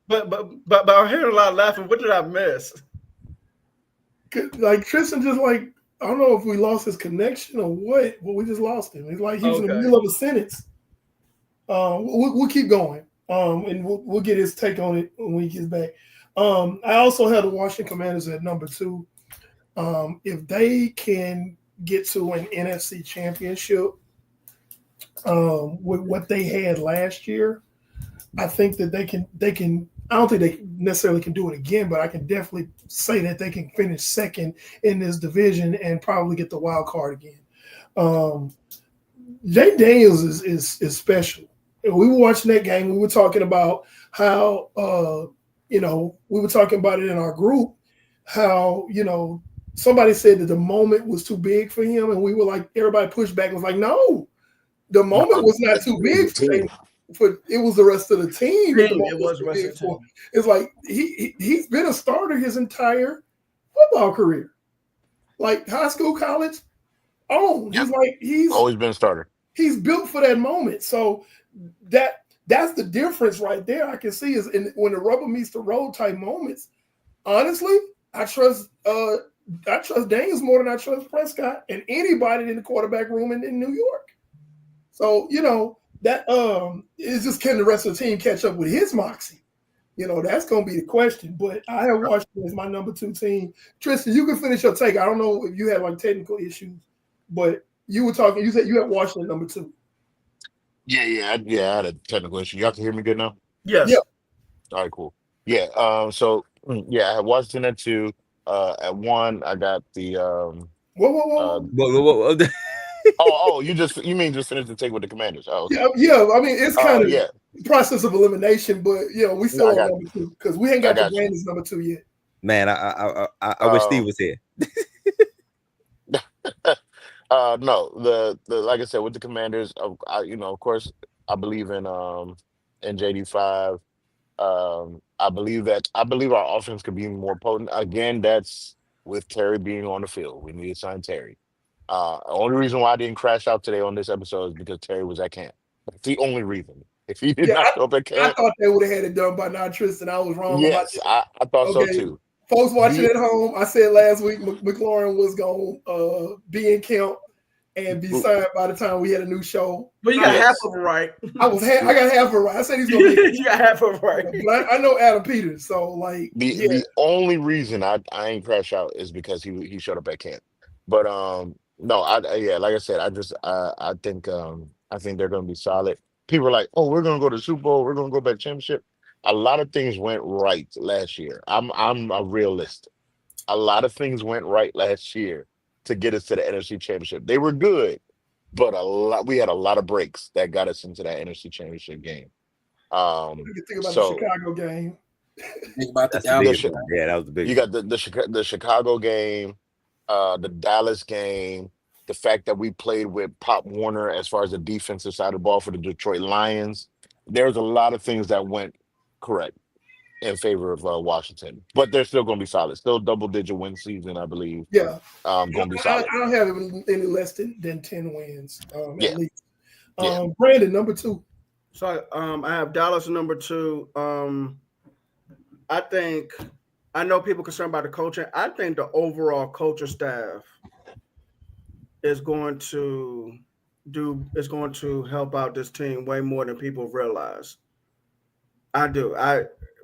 but I heard a lot of laughing. What did I miss? Like Tristan just like, I don't know if we lost his connection or what, but we just lost him. It's like he was in the Okay. middle of a sentence. We'll keep going. And we'll get his take on it when he gets back. I also have the Washington Commanders at number 2. If they can get to an NFC championship with what they had last year, I think that they can. I don't think they necessarily can do it again, but I can definitely say that they can finish second in this division and probably get the wild card again. Jay Daniels is special. We were watching that game. We were talking about how we were talking about it in our group. How somebody said that the moment was too big for him, and we were like, everybody pushed back and was like, no, the moment was not too big for him. It was the rest of the team. It was the rest of the team. It's like he's been a starter his entire football career, like high school, college. He's always been a starter. He's built for that moment. So that's the difference right there. I can see is when the rubber meets the road type moments. Honestly, I trust Daniels more than I trust Prescott and anybody in the quarterback room in New York. So that is just, can the rest of the team catch up with his moxie? That's going to be the question. But I have Washington as my number 2 team. Tristan, you can finish your take. I don't know if you had like technical issues, but you were talking. You said you had Washington number 2. Yeah. I had a technical issue. Y'all can hear me good now? Yes. Yeah. All right, cool. Yeah. I had Washington at 2. At 1, I got the. Whoa. You mean just finish the take with the Commanders? Oh, okay. Yeah. I mean, it's kind of yeah. process of elimination, but we still on number 2 because we ain't got the you. Brandon's number 2 yet. Man, I wish Steve was here. No, the like I said with the Commanders, of course, I believe in JD5. I believe our offense could be more potent. Again, that's with Terry being on the field. We need to sign Terry. Only reason why I didn't crash out today on this episode is because Terry was at camp. That's the only reason. If he did not show up at I camp, thought they would have had it done by now, Tristan. I was wrong about yes, that. I thought so too. Folks watching at home, I said last week McLaurin was going to be in camp and be signed by the time we had a new show. But you got half of it right. I got half of it right. I said he's going to be. You got half of it right. But I know Adam Peters, so like the only reason I ain't crash out is because he showed up at camp. But No, yeah, like I said, I think they're going to be solid. People are like, oh, we're going to go to the Super Bowl, we're going to go back championship. A lot of things went right last year. I'm a realist. A lot of things went right last year to get us to the NFC Championship. They were good, but we had a lot of breaks that got us into that NFC Championship game. You can think about the So Chicago game. Think about the That's the the Dallas. biggest Chi- one. Yeah, that was the you biggest got one. the Chicago game, the Dallas game, the fact that we played with Pop Warner as far as the defensive side of the ball for the Detroit Lions. There's a lot of things that went correct in favor of Washington, but they're still going to be solid. Still double digit win season, I believe. Yeah. Going to be I solid. don't have any less than 10 wins at Yeah, least. yeah. Brandon, number 2. So I have Dallas number 2. I know people concerned about the coaching. I think the overall coaching staff is going to help out this team way more than people realize. I do.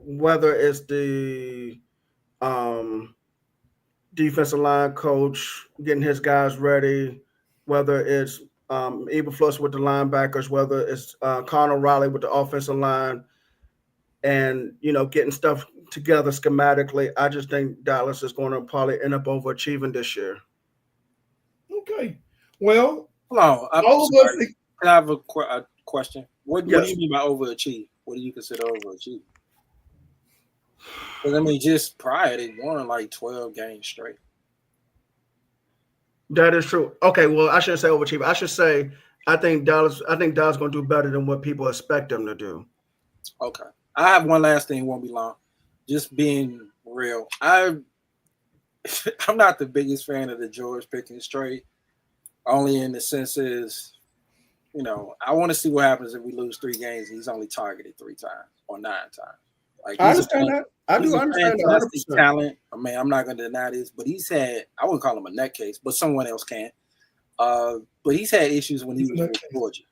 Whether it's the um, defensive line coach getting his guys ready, whether it's Eberflus with the linebackers, whether it's Connor Riley with the offensive line, and getting stuff together schematically. I just think Dallas is going to probably end up overachieving this year. Okay. Well, Hold on. I'm all of us. sorry. Can I have a question? What do Yes. you mean by overachieve? What do you consider overachieve? Because I mean, just prior they won like 12 games straight. That is true. Okay, well, I shouldn't say overachieve. I should say I think Dallas going to do better than what people expect them to do. Okay. I have one last thing. It won't be long. Just being real. I'm not the biggest fan of the George Pickens trade. Only in the sense is, I want to see what happens if we lose 3 games and he's only targeted 3 times or 9 times. Like I understand that. I he's do a understand fantastic 100%. talent. I mean, I'm not going to deny this, but he's had, I wouldn't call him a nut case, but someone else can. But he's had issues when he was with Georgia.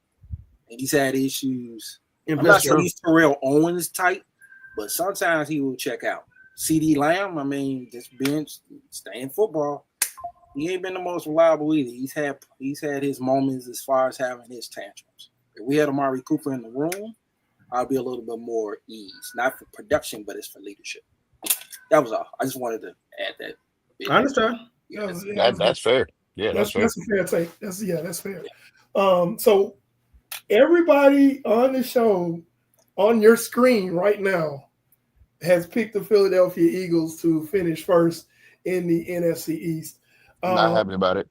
And he's had issues. I'm not saying he's Terrell Owens type, but sometimes he will check out. CD Lamb, I mean, this bench, staying football. He ain't been the most reliable either. He's had his moments as far as having his tantrums. If we had Amari Cooper in the room, I'll be a little bit more ease. Not for production, but it's for leadership. That was all. I just wanted to add that. I understand. That's fair. Yeah, that's fair. That's a fair take. That's fair. So everybody on the show, on your screen right now, has picked the Philadelphia Eagles to finish first in the NFC East. Not happy about it.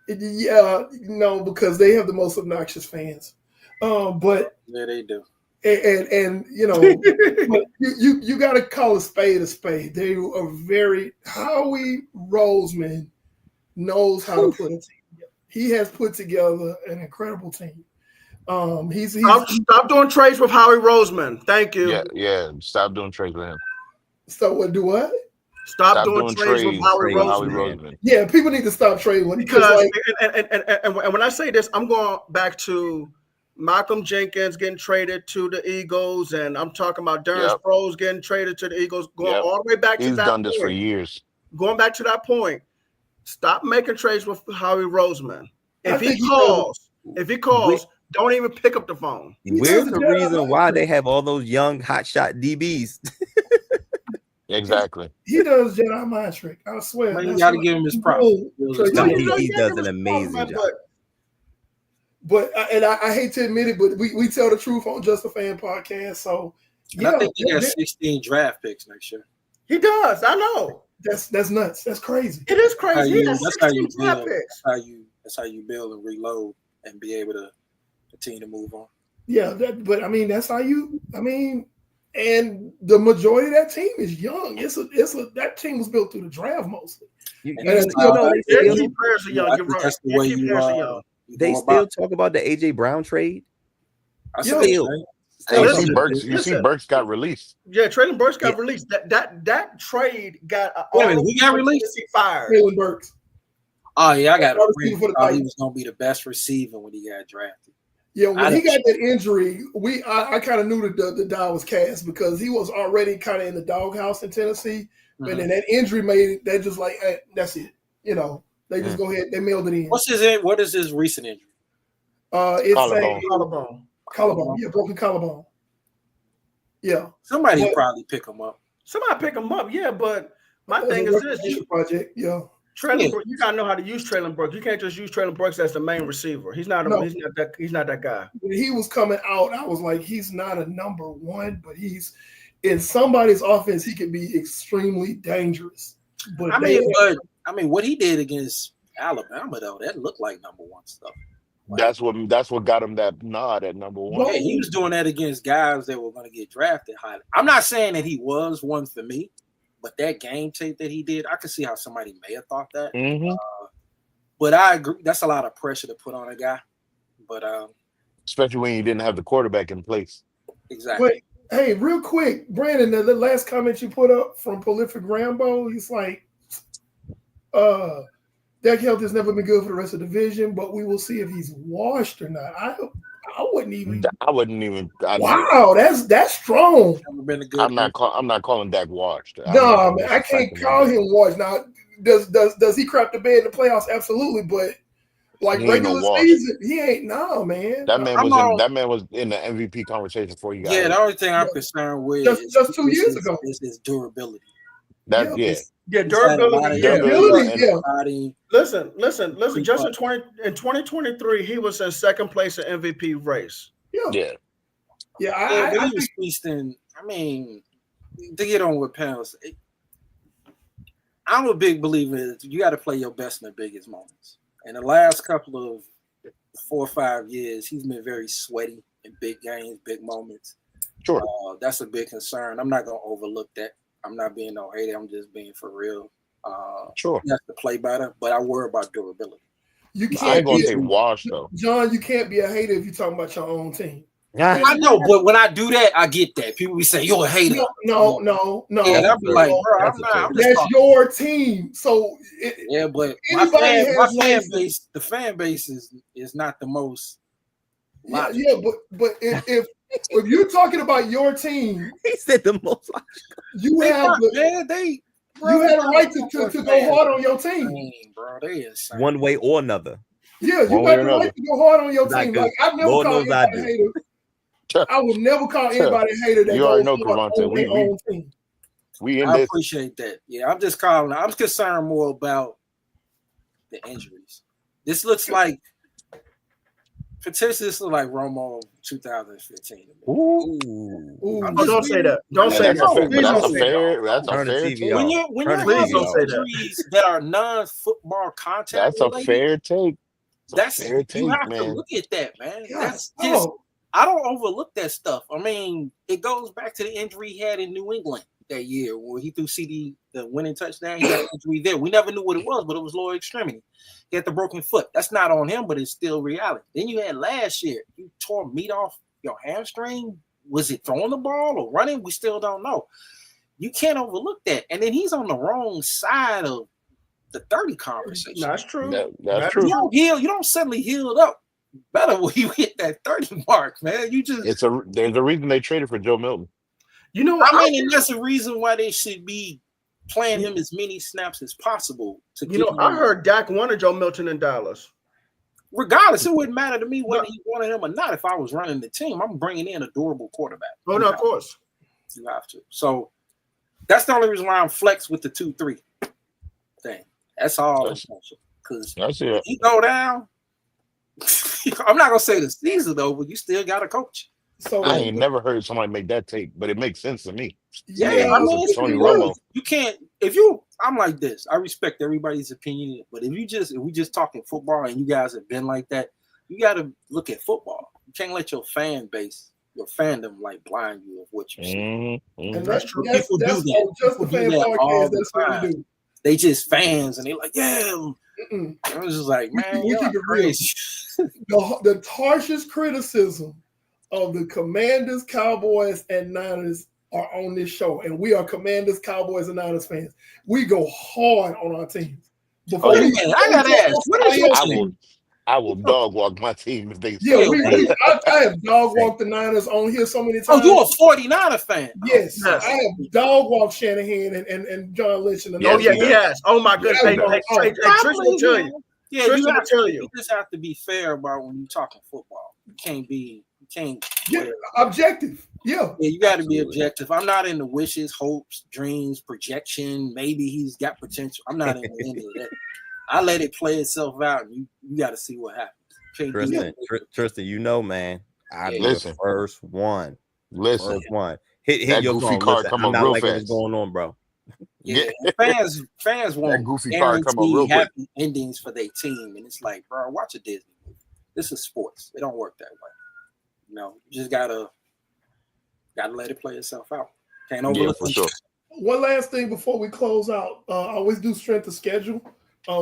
Yeah, no, because they have the most obnoxious fans. But yeah, they do. And you got to call a spade a spade. They are Howie Roseman knows how to put a team together. He has put together an incredible team. Stop doing trades with Howie Roseman. Thank you. Yeah. Stop doing trades with him. So do what? Stop doing trades with Howie Roseman. Yeah, people need to stop trading because and when I say this, I'm going back to Malcolm Jenkins getting traded to the Eagles, and I'm talking about Darren Sproles getting traded to the Eagles, going all the way back to that point. He's done this for years. Going back to that point, stop making trades with Howie Roseman. If he calls, don't even pick up the phone. Where's the reason why they have all those young hotshot DBs? Exactly. He does Jedi mind trick. I swear. You got to give him his props. He does an amazing job. But I hate to admit it, but we tell the truth on Just a Fan podcast. So I think he has 16 draft picks next year. He does. I know. That's nuts. That's crazy. It is crazy. That's how you build and reload and be able to continue to move on. Yeah, but I mean that's how you. I mean, and the majority of that team is young. That team was built through the draft mostly. Their key players are young. You're right. That's the way you They still talk about the AJ Brown trade. You see, Burks got released. Yeah, Traylon Burks got released. That trade got. Wait a minute, he got released. Fired. Traylon Burks. Oh yeah, I got it. He was going to be the best receiver when he got drafted. Yeah, when he got that injury, I kind of knew that the die was cast because he was already kind of in the doghouse in Tennessee, and then that injury made it. That just like, hey, that's it. They just go ahead. They mailed it in. What is his recent injury? It's Collarbone. a collarbone. Yeah, broken collarbone. Yeah. Somebody will probably pick him up. Somebody pick him up, yeah. But my thing is this: project, yeah. Traylon Brooks, you gotta know how to use Traylon Brooks. You can't just use Traylon Brooks as the main receiver. He's not that guy. When he was coming out, I was like, he's not a number one, but he's in somebody's offense. He can be extremely dangerous. But I mean, what he did against Alabama though, that looked like number one stuff. That's what got him that nod at number one. Yeah, he was doing that against guys that were going to get drafted high. I'm not saying that he was one for me, but that game tape that he did, I could see how somebody may have thought that. Mm-hmm. But I agree, that's a lot of pressure to put on a guy. But especially when you didn't have the quarterback in place. Exactly. Wait, hey, real quick, Brandon, the last comment you put up from Prolific Rambo, he's like, Dak Health has never been good for the rest of the division, but we will see if he's washed or not. I wouldn't even. Wow, that's strong. I'm not calling Dak washed. No, man, I can't call him washed. Now, does he crap the bed in the playoffs? Absolutely, but like regular season, he ain't. No, man. That man was in the MVP conversation for you guys. Yeah, the only thing I'm concerned with just 2 years ago is his durability. Durability. Listen. Just in 2023, he was in second place in MVP race. Yeah. He was feasting. I mean, to get on with panels, I'm a big believer in you got to play your best in the biggest moments. And the last couple of 4 or 5 years, he's been very sweaty in big games, big moments. Sure, that's a big concern. I'm not gonna overlook that. I'm not being no hater. I'm just being for real. Sure. You have to play better, but I worry about durability. You can't I ain't gonna say wash though. John, you can't be a hater if you're talking about your own team. I know, but when I do that, I get that. People be saying, you're a hater. No. And I'll be like, bro, that's your team. So but the fan base is not the most logical. Yeah, but if you're talking about your team, he said the most logical. You had a right to go hard on your team. Bro, they insane. One way or another. Yeah, you got the right to go hard on your team. Like I've never called anybody a hater. I would never call anybody a hater that you already know, Cravante. I appreciate that. Yeah, I'm concerned more about the injuries. This looks like potentially Romo 2015. Ooh. Don't say that. Don't say that. That's a fair take. When you're having injuries that are non-football contact, that's a fair take. You have to look at that, man. That's just. I don't overlook that stuff. I mean, it goes back to the injury he had in New England that year where he threw CD the winning touchdown. He had an injury there. We never knew what it was, but it was lower extremity. He had the broken foot. That's not on him, but it's still reality. Then you had last year. You tore meat off your hamstring. Was it throwing the ball or running? We still don't know. You can't overlook that. And then he's on the wrong side of the 30 conversation. That's true. That's true. You don't suddenly heal it up better when you hit that 30 mark, man. There's a reason they traded for Joe Milton. And that's a reason why they should be playing him as many snaps as possible. I heard Dak wanted Joe Milton in Dallas. Regardless, it wouldn't matter to me whether he wanted him or not. If I was running the team, I'm bringing in a durable quarterback. Oh, no, of course. You have to. So that's the only reason why I'm flexed with the 2-3 thing. That's all. Because if you go down, I'm not gonna say the season though, but you still got a coach. So I ain't never heard somebody make that take, but it makes sense to me. Yeah, I mean, Tony Romo. You can't. I'm like this. I respect everybody's opinion, but if we just talking football and you guys have been like that, you got to look at football. You can't let your fan base, your fandom, blind you of what you see. Mm-hmm. And that's true. People do that. Just the fan podcast. That's what we do. They just fans, and they like, yeah. I was just like, man, we keep it crazy. The harshest criticism of the Commanders, Cowboys, and Niners are on this show, and we are Commanders, Cowboys, and Niners fans. We go hard on our teams. I gotta ask, what is your team? I will dog walk my team if they Yeah, suck. I have dog walked the Niners on here so many times. Oh, you a 49er fan? Yes, Yes. I have dog walked Shanahan and John Lynch. And Oh, yeah, Yes, he has. Oh, my goodness. Yes, Hey, he hey, does. Tristan will tell you. Yeah, Tristan will tell you you. just have to be fair about when you're talking football. You can't. Yeah, objective. Yeah. Yeah, you got to be Absolutely. objective. I'm not into wishes, hopes, dreams, projection. Maybe he's got potential. I'm not into any of that. I let it play itself out, and you got to see what happens. Can't do Tristan, that. Tristan, you know, man, I'd be the Listen. first one. Listen, First one. Hit that your goofy phone. card Listen, come I'm up not real liking what's fast. going on, bro. Yeah, fans want goofy card come up guaranteed real quick. happy endings for their team, and it's like, bro, watch a Disney movie. This is sports. It don't work that way. You know, you just gotta let it play itself out. Can't Yeah, overlook for it. sure. One last thing before we close out. I always do strength of schedule.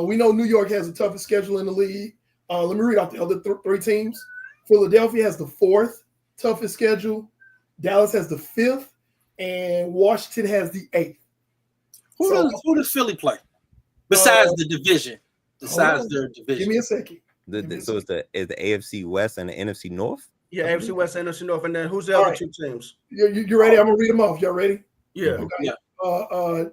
We know New York has the toughest schedule in the league. Let me read out the other three teams. Philadelphia has the 4th toughest schedule. Dallas has the 5th. And Washington has the 8th. Who does Philly play? Besides the division. Besides their division. Give me a second. So it's the AFC West and the NFC North? Yeah, AFC West, NFC North. And then who's the All other right. two teams? You ready? I'm going to read them off. Y'all ready? Yeah. Okay.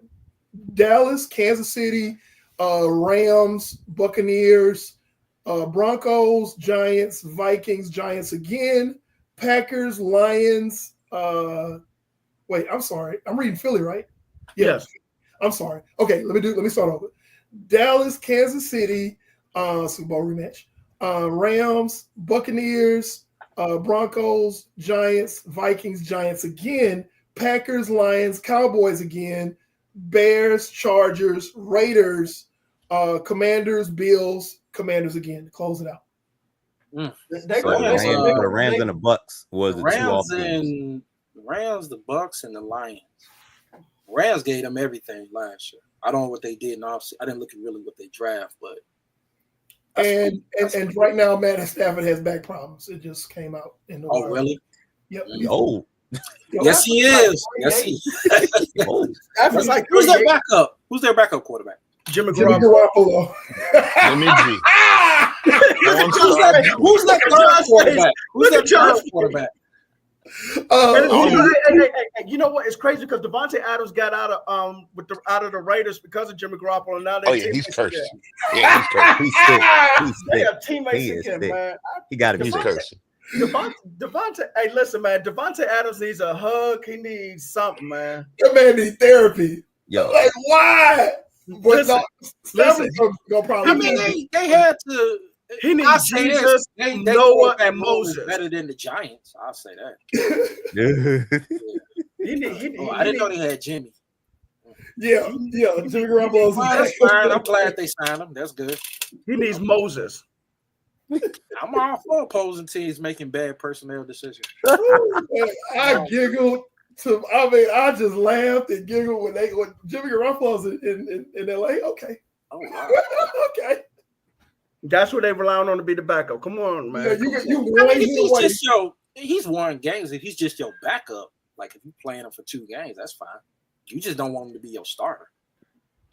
Dallas, Kansas City, Rams, Buccaneers, Broncos, Giants, Vikings, Giants again, Packers, Lions. Wait, I'm sorry. I'm reading Philly, right? Yes. I'm sorry. Okay, let me start over. Dallas, Kansas City, Super Bowl rematch. Rams, Buccaneers, Broncos, Giants, Vikings, Giants again, Packers, Lions, Cowboys again, Bears, Chargers, Raiders, Commanders, Bills, Commanders again to close it out. Mm. The Rams and the Bucks was the two off The Rams, the Bucks, and the Lions. Rams gave them everything last year. I don't know what they did in offseason. I didn't look at really what they draft, but And right now, Matt Stafford has back problems. It just came out in the wire. Really? Yep. Oh, Yes, he is. Yes, he is. Stafford's like Who's their 38. backup? Who's their backup quarterback? Jimmy Jimmy Garoppolo. Garoppolo. Jimmy G. Who's that third quarterback? Who's that third quarterback? You know what? It's crazy because Devontae Adams got out of the Raiders because of Jimmy Garoppolo. And now Oh yeah, he's cursed. Yeah, he's cursed. he's sick. They He's have sick. teammates He is again, sick. man. He got to be He's sick. cursed. Devontae, hey, listen, man. Devontae Adams needs a hug. He needs something, man. That man needs therapy. Yo, Like, why? But Listen, Stafford's gonna probably I mean, they had to. He I needs say this, Jesus, they Noah, quarterback and was Moses. better than the Giants. I'll say that. I didn't know they had Jimmy. yeah, Jimmy Garoppolo's Well, that's fine. I'm glad they signed him. That's good. He needs Moses. I'm all for opposing teams making bad personnel decisions. I giggled I just laughed and giggled when Jimmy Garoppolo's in LA. Okay. Oh wow. Okay. That's what they relying on to be the backup. Come on, man. He's won games. If he's just your backup, like if you're playing him for 2 games, that's fine. You just don't want him to be your starter.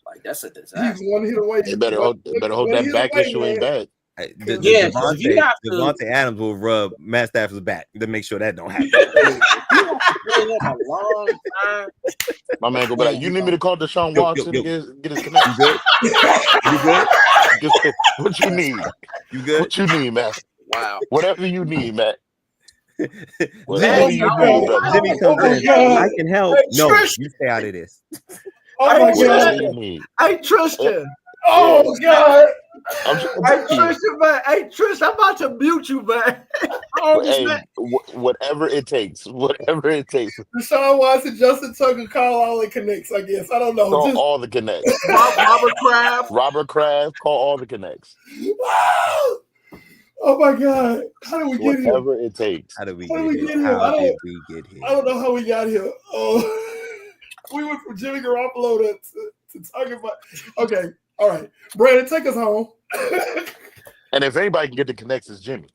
Like that's a disaster. He's 1 hit away. They better hold that back issue ain't bad. Devontae Adams will rub Matt Stafford's back to make sure that don't happen. A long time. My man go be like, you need me to call Deshaun Watson to get his connection? You good? What you need? You good? What you need, man? Wow. Whatever you need, Matt. Jimmy comes in. I can help. No, you stay out of this. Oh my God. Hey, Tristan. Oh God. Hey, Tristan, man. Hey, Tristan, I'm about to mute you, man. Hey, whatever it takes. Whatever it takes. Deshaun Watson, Justin Tucker, call all the connects, I guess. I don't know. Call all the connects. Robert Kraft, call all the connects. Oh my God. How did we get here? Whatever it takes. How did we How get did we here? get here? How did we get here? I don't know how we got here. Oh, we went from Jimmy Garoppolo to talking about. Okay, all right. Brandon, take us home. And if anybody can get the connects, it's Jimmy.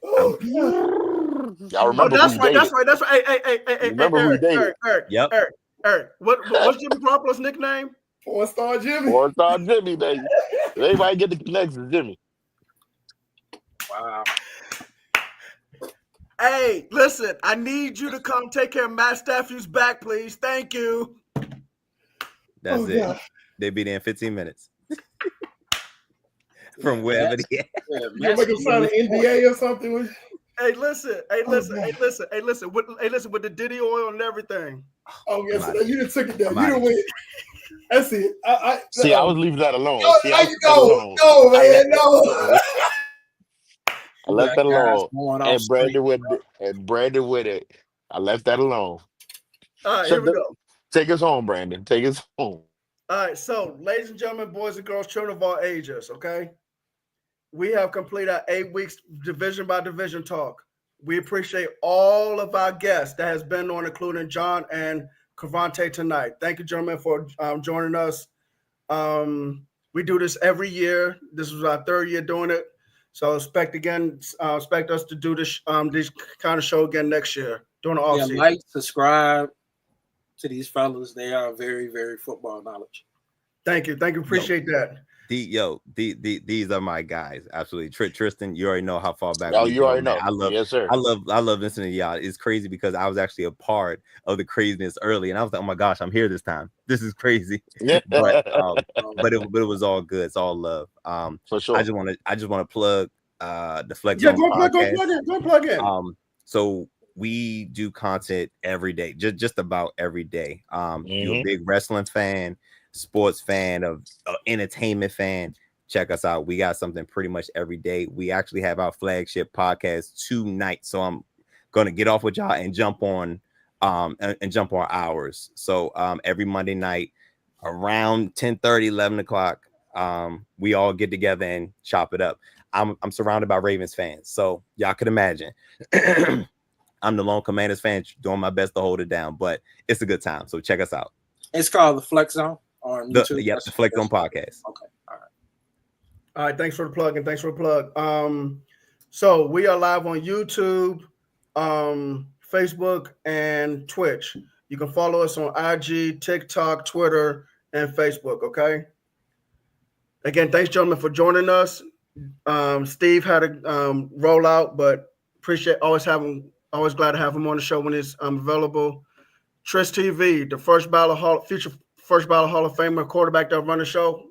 Oh, God. Y'all remember that's who right. he dated. That's right. Hey, Remember who he dated. Eric. What's Jimmy Garoppolo's nickname? 4-star Jimmy. 4-star Jimmy, baby. If anybody get the connects, it's Jimmy. Wow. Hey, listen, I need you to come take care of Matt Stafford's back, please. Thank you. That's Oh, it. God. They be there in 15 minutes Yeah, from wherever Matt's- they at. yeah, You gonna Matt's make him sign an really NDA or something? Hey, listen. Hey, Oh, listen. God. Hey, listen. Hey, listen. With the Diddy oil and everything. Oh, yes. I'm So you didn't took it down. I'm You outta didn't win. That's it. See, I was leaving that alone. No, See, I left that no, alone. no, I man, left, no. I you left got that guys alone. going off And screen. Brandon with it. I left that alone. All right, here Shut we the, go. take us home, Brandon. Take us home. All right, so ladies and gentlemen, boys and girls, children of all ages, okay? We have completed our 8 weeks division by division talk. We appreciate all of our guests that has been on, including John and Cavante tonight. Thank you, gentlemen, for joining us. We do this every year. This was our third year doing it. So expect us to do this kind of show again next year during the off Yeah, season. like, subscribe to these fellas. They are very, very football knowledge. Thank you. Appreciate that. These are my guys. Absolutely. Tristan, you already know how far back Oh, we you go, already man. know. Yes, sir. I love listening to y'all. It's crazy because I was actually a part of the craziness early, and I was like, oh my gosh, I'm here this time. This is crazy. but it was all good. It's all love. For sure. I just want to plug the Flex Yeah, Zone go podcast. plug in. So we do content every day, just about every day. You're a big wrestling fan, sports fan, of entertainment fan, check us out. We got something pretty much every day. We actually have our flagship podcast tonight, so I'm gonna get off with y'all and jump on ours. So every Monday night around 10:30, 11 o'clock, we all get together and chop it up. I'm surrounded by Ravens fans, so y'all could imagine. I'm the lone Commanders fan, doing my best to hold it down, but it's a good time. So check us out. It's called the Flex Zone on YouTube. The Flex Zone podcast. Okay, all right. All right, thanks for the plug and thanks for the plug. So we are live on YouTube, Facebook, and Twitch. You can follow us on IG, TikTok, Twitter, and Facebook. Okay. Again, thanks, gentlemen, for joining us. Steve had a rollout, but always glad to have him on the show when he's available. Tris TV, the future first ballot Hall of Famer quarterback that run the show.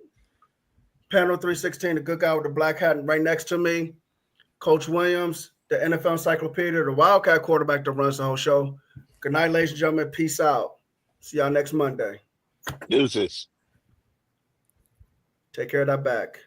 Panel 316, the good guy with the black hat right next to me. Coach Williams, the NFL Encyclopedia, the Wildcat quarterback that runs the whole show. Good night, ladies and gentlemen. Peace out. See y'all next Monday. Deuces. Take care of that back.